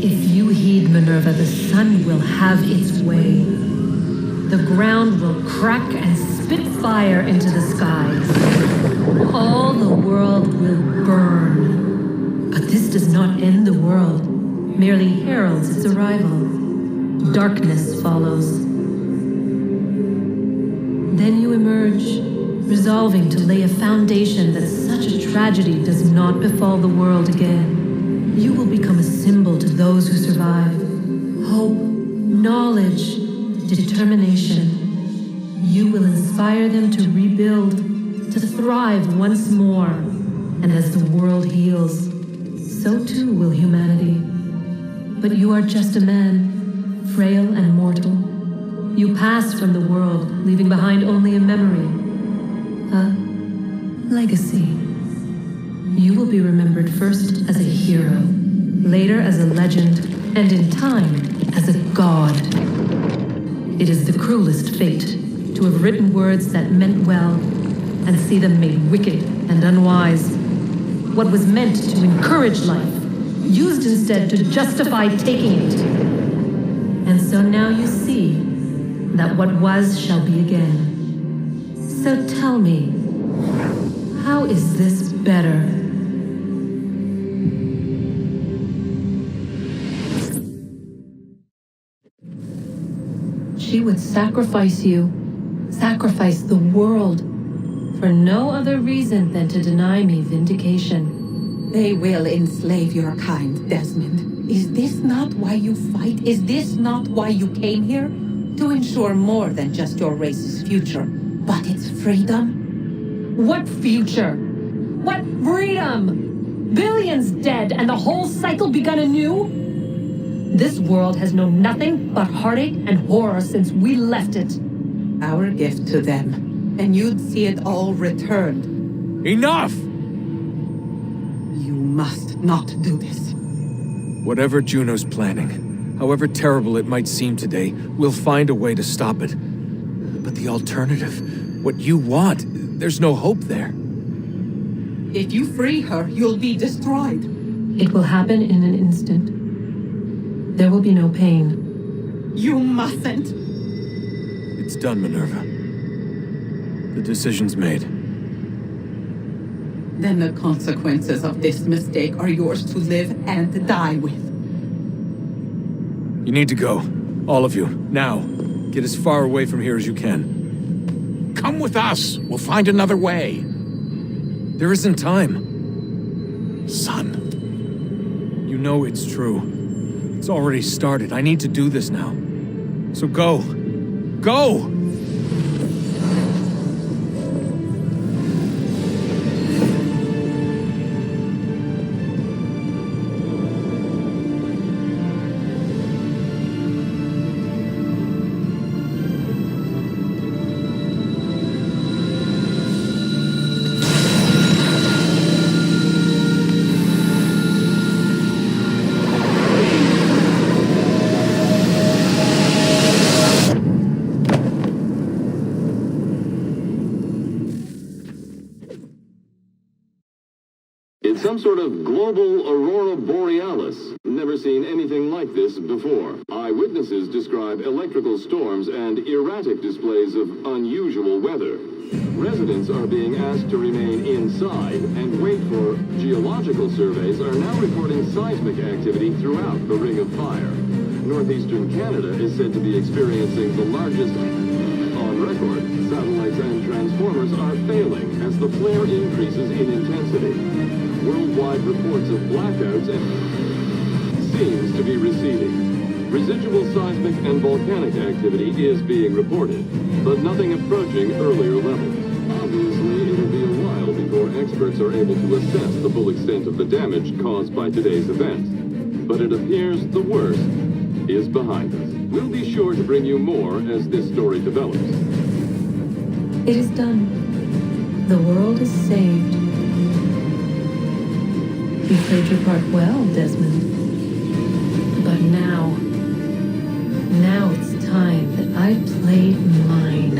If you heed Minerva, the sun will have its way. The ground will crack and spit fire into the skies. All the world will burn. But this does not end the world, merely heralds its arrival. Darkness follows. Then you emerge, resolving to lay a foundation that such a tragedy does not befall the world again. You will become a symbol to those who survive. Hope, knowledge, determination. You will inspire them to rebuild, to thrive once more. And as the world heals, so too will humanity. But you are just a man, frail and mortal. You pass from the world, leaving behind only a memory. A legacy. You will be remembered first as a hero, later as a legend, and in time, as a god. It is the cruelest fate to have written words that meant well and see them made wicked and unwise. What was meant to encourage life, used instead to justify taking it. And so now you see that what was shall be again. So tell me, how is this better? She would sacrifice you, sacrifice the world, for no other reason than to deny me vindication. They will enslave your kind, Desmond. Is this not why you fight? Is this not why you came here? To ensure more than just your race's future, but its freedom? What future? What freedom? Billions dead and the whole cycle begun anew? This world has known nothing but heartache and horror since we left it. Our gift to them, and you'd see it all returned. Enough! You must not do this. Whatever Juno's planning, however terrible it might seem today, we'll find a way to stop it. But the alternative, what you want, there's no hope there. If you free her, you'll be destroyed. It will happen in an instant. There will be no pain. You mustn't. It's done, Minerva. The decision's made. Then the consequences of this mistake are yours to live and die with. You need to go. All of you. Now. Get as far away from here as you can. Come with us. We'll find another way. There isn't time. Son. You know it's true. It's already started. I need to do this now. So go. Go! It's some sort of global aurora borealis. Never seen anything like this before. Eyewitnesses describe electrical storms and erratic displays of unusual weather. Residents are being asked to remain inside and wait for geological surveys are now reporting seismic activity throughout the Ring of Fire. Northeastern Canada is said to be experiencing the largest on record. Satellites and transformers are failing as the flare increases in intensity. Worldwide reports of blackouts seems to be receding. Residual seismic and volcanic activity is being reported, but nothing approaching earlier levels. Obviously, it'll be a while before experts are able to assess the full extent of the damage caused by today's events. But it appears the worst is behind us. We'll be sure to bring you more as this story develops. It is done. The world is saved. You played your part well, Desmond. But now it's time that I played mine.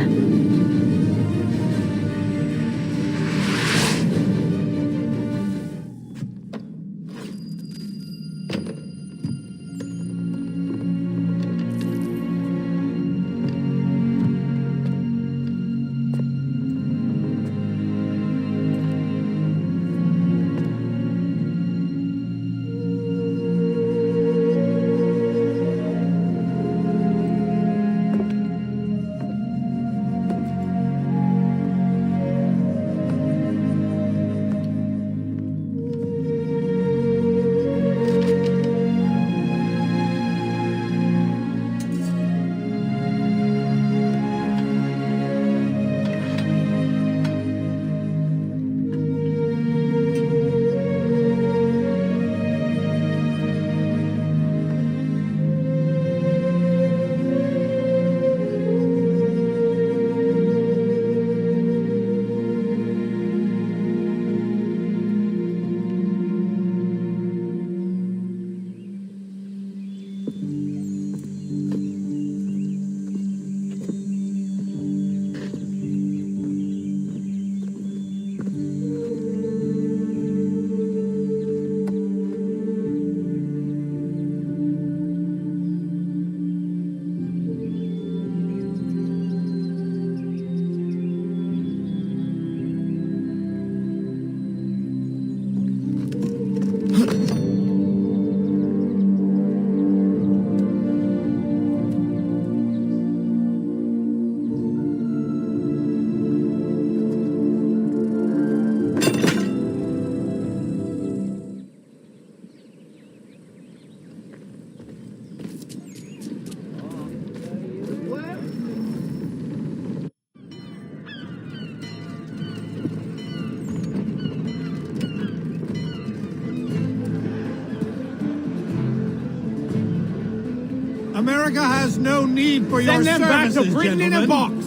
America has no need for your services, Send them back to Britain gentlemen. in a box!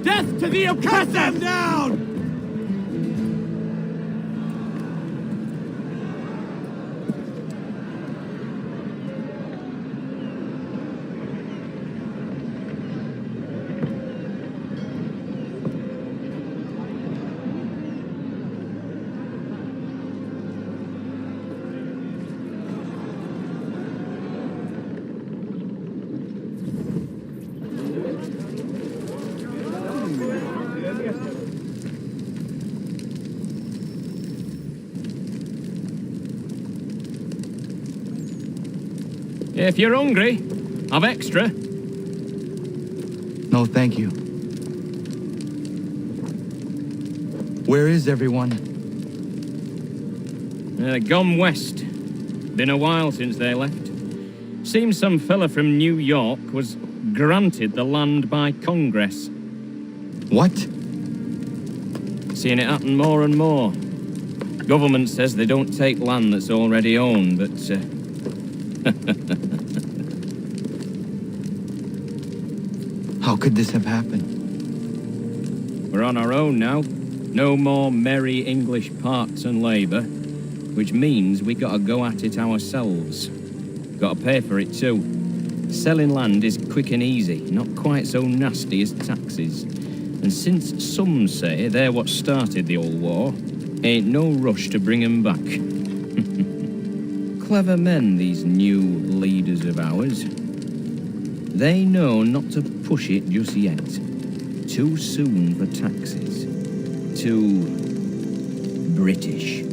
Death to the oppressed! Cut them down! If you're hungry, I've extra. No, thank you. Where is everyone? Gone west. Been a while since they left. Seems some fella from New York was granted the land by Congress. What? Seeing it happen more and more. Government says they don't take land that's already owned, but... How could this have happened? We're on our own now. No more merry English parts and labour, which means we gotta go at it ourselves. Gotta pay for it too. Selling land is quick and easy, not quite so nasty as taxes. And since some say they're what started the old war, ain't no rush to bring 'em back. Clever men, these new leaders of ours. They know not to push it just yet. Too soon for taxes. Too British.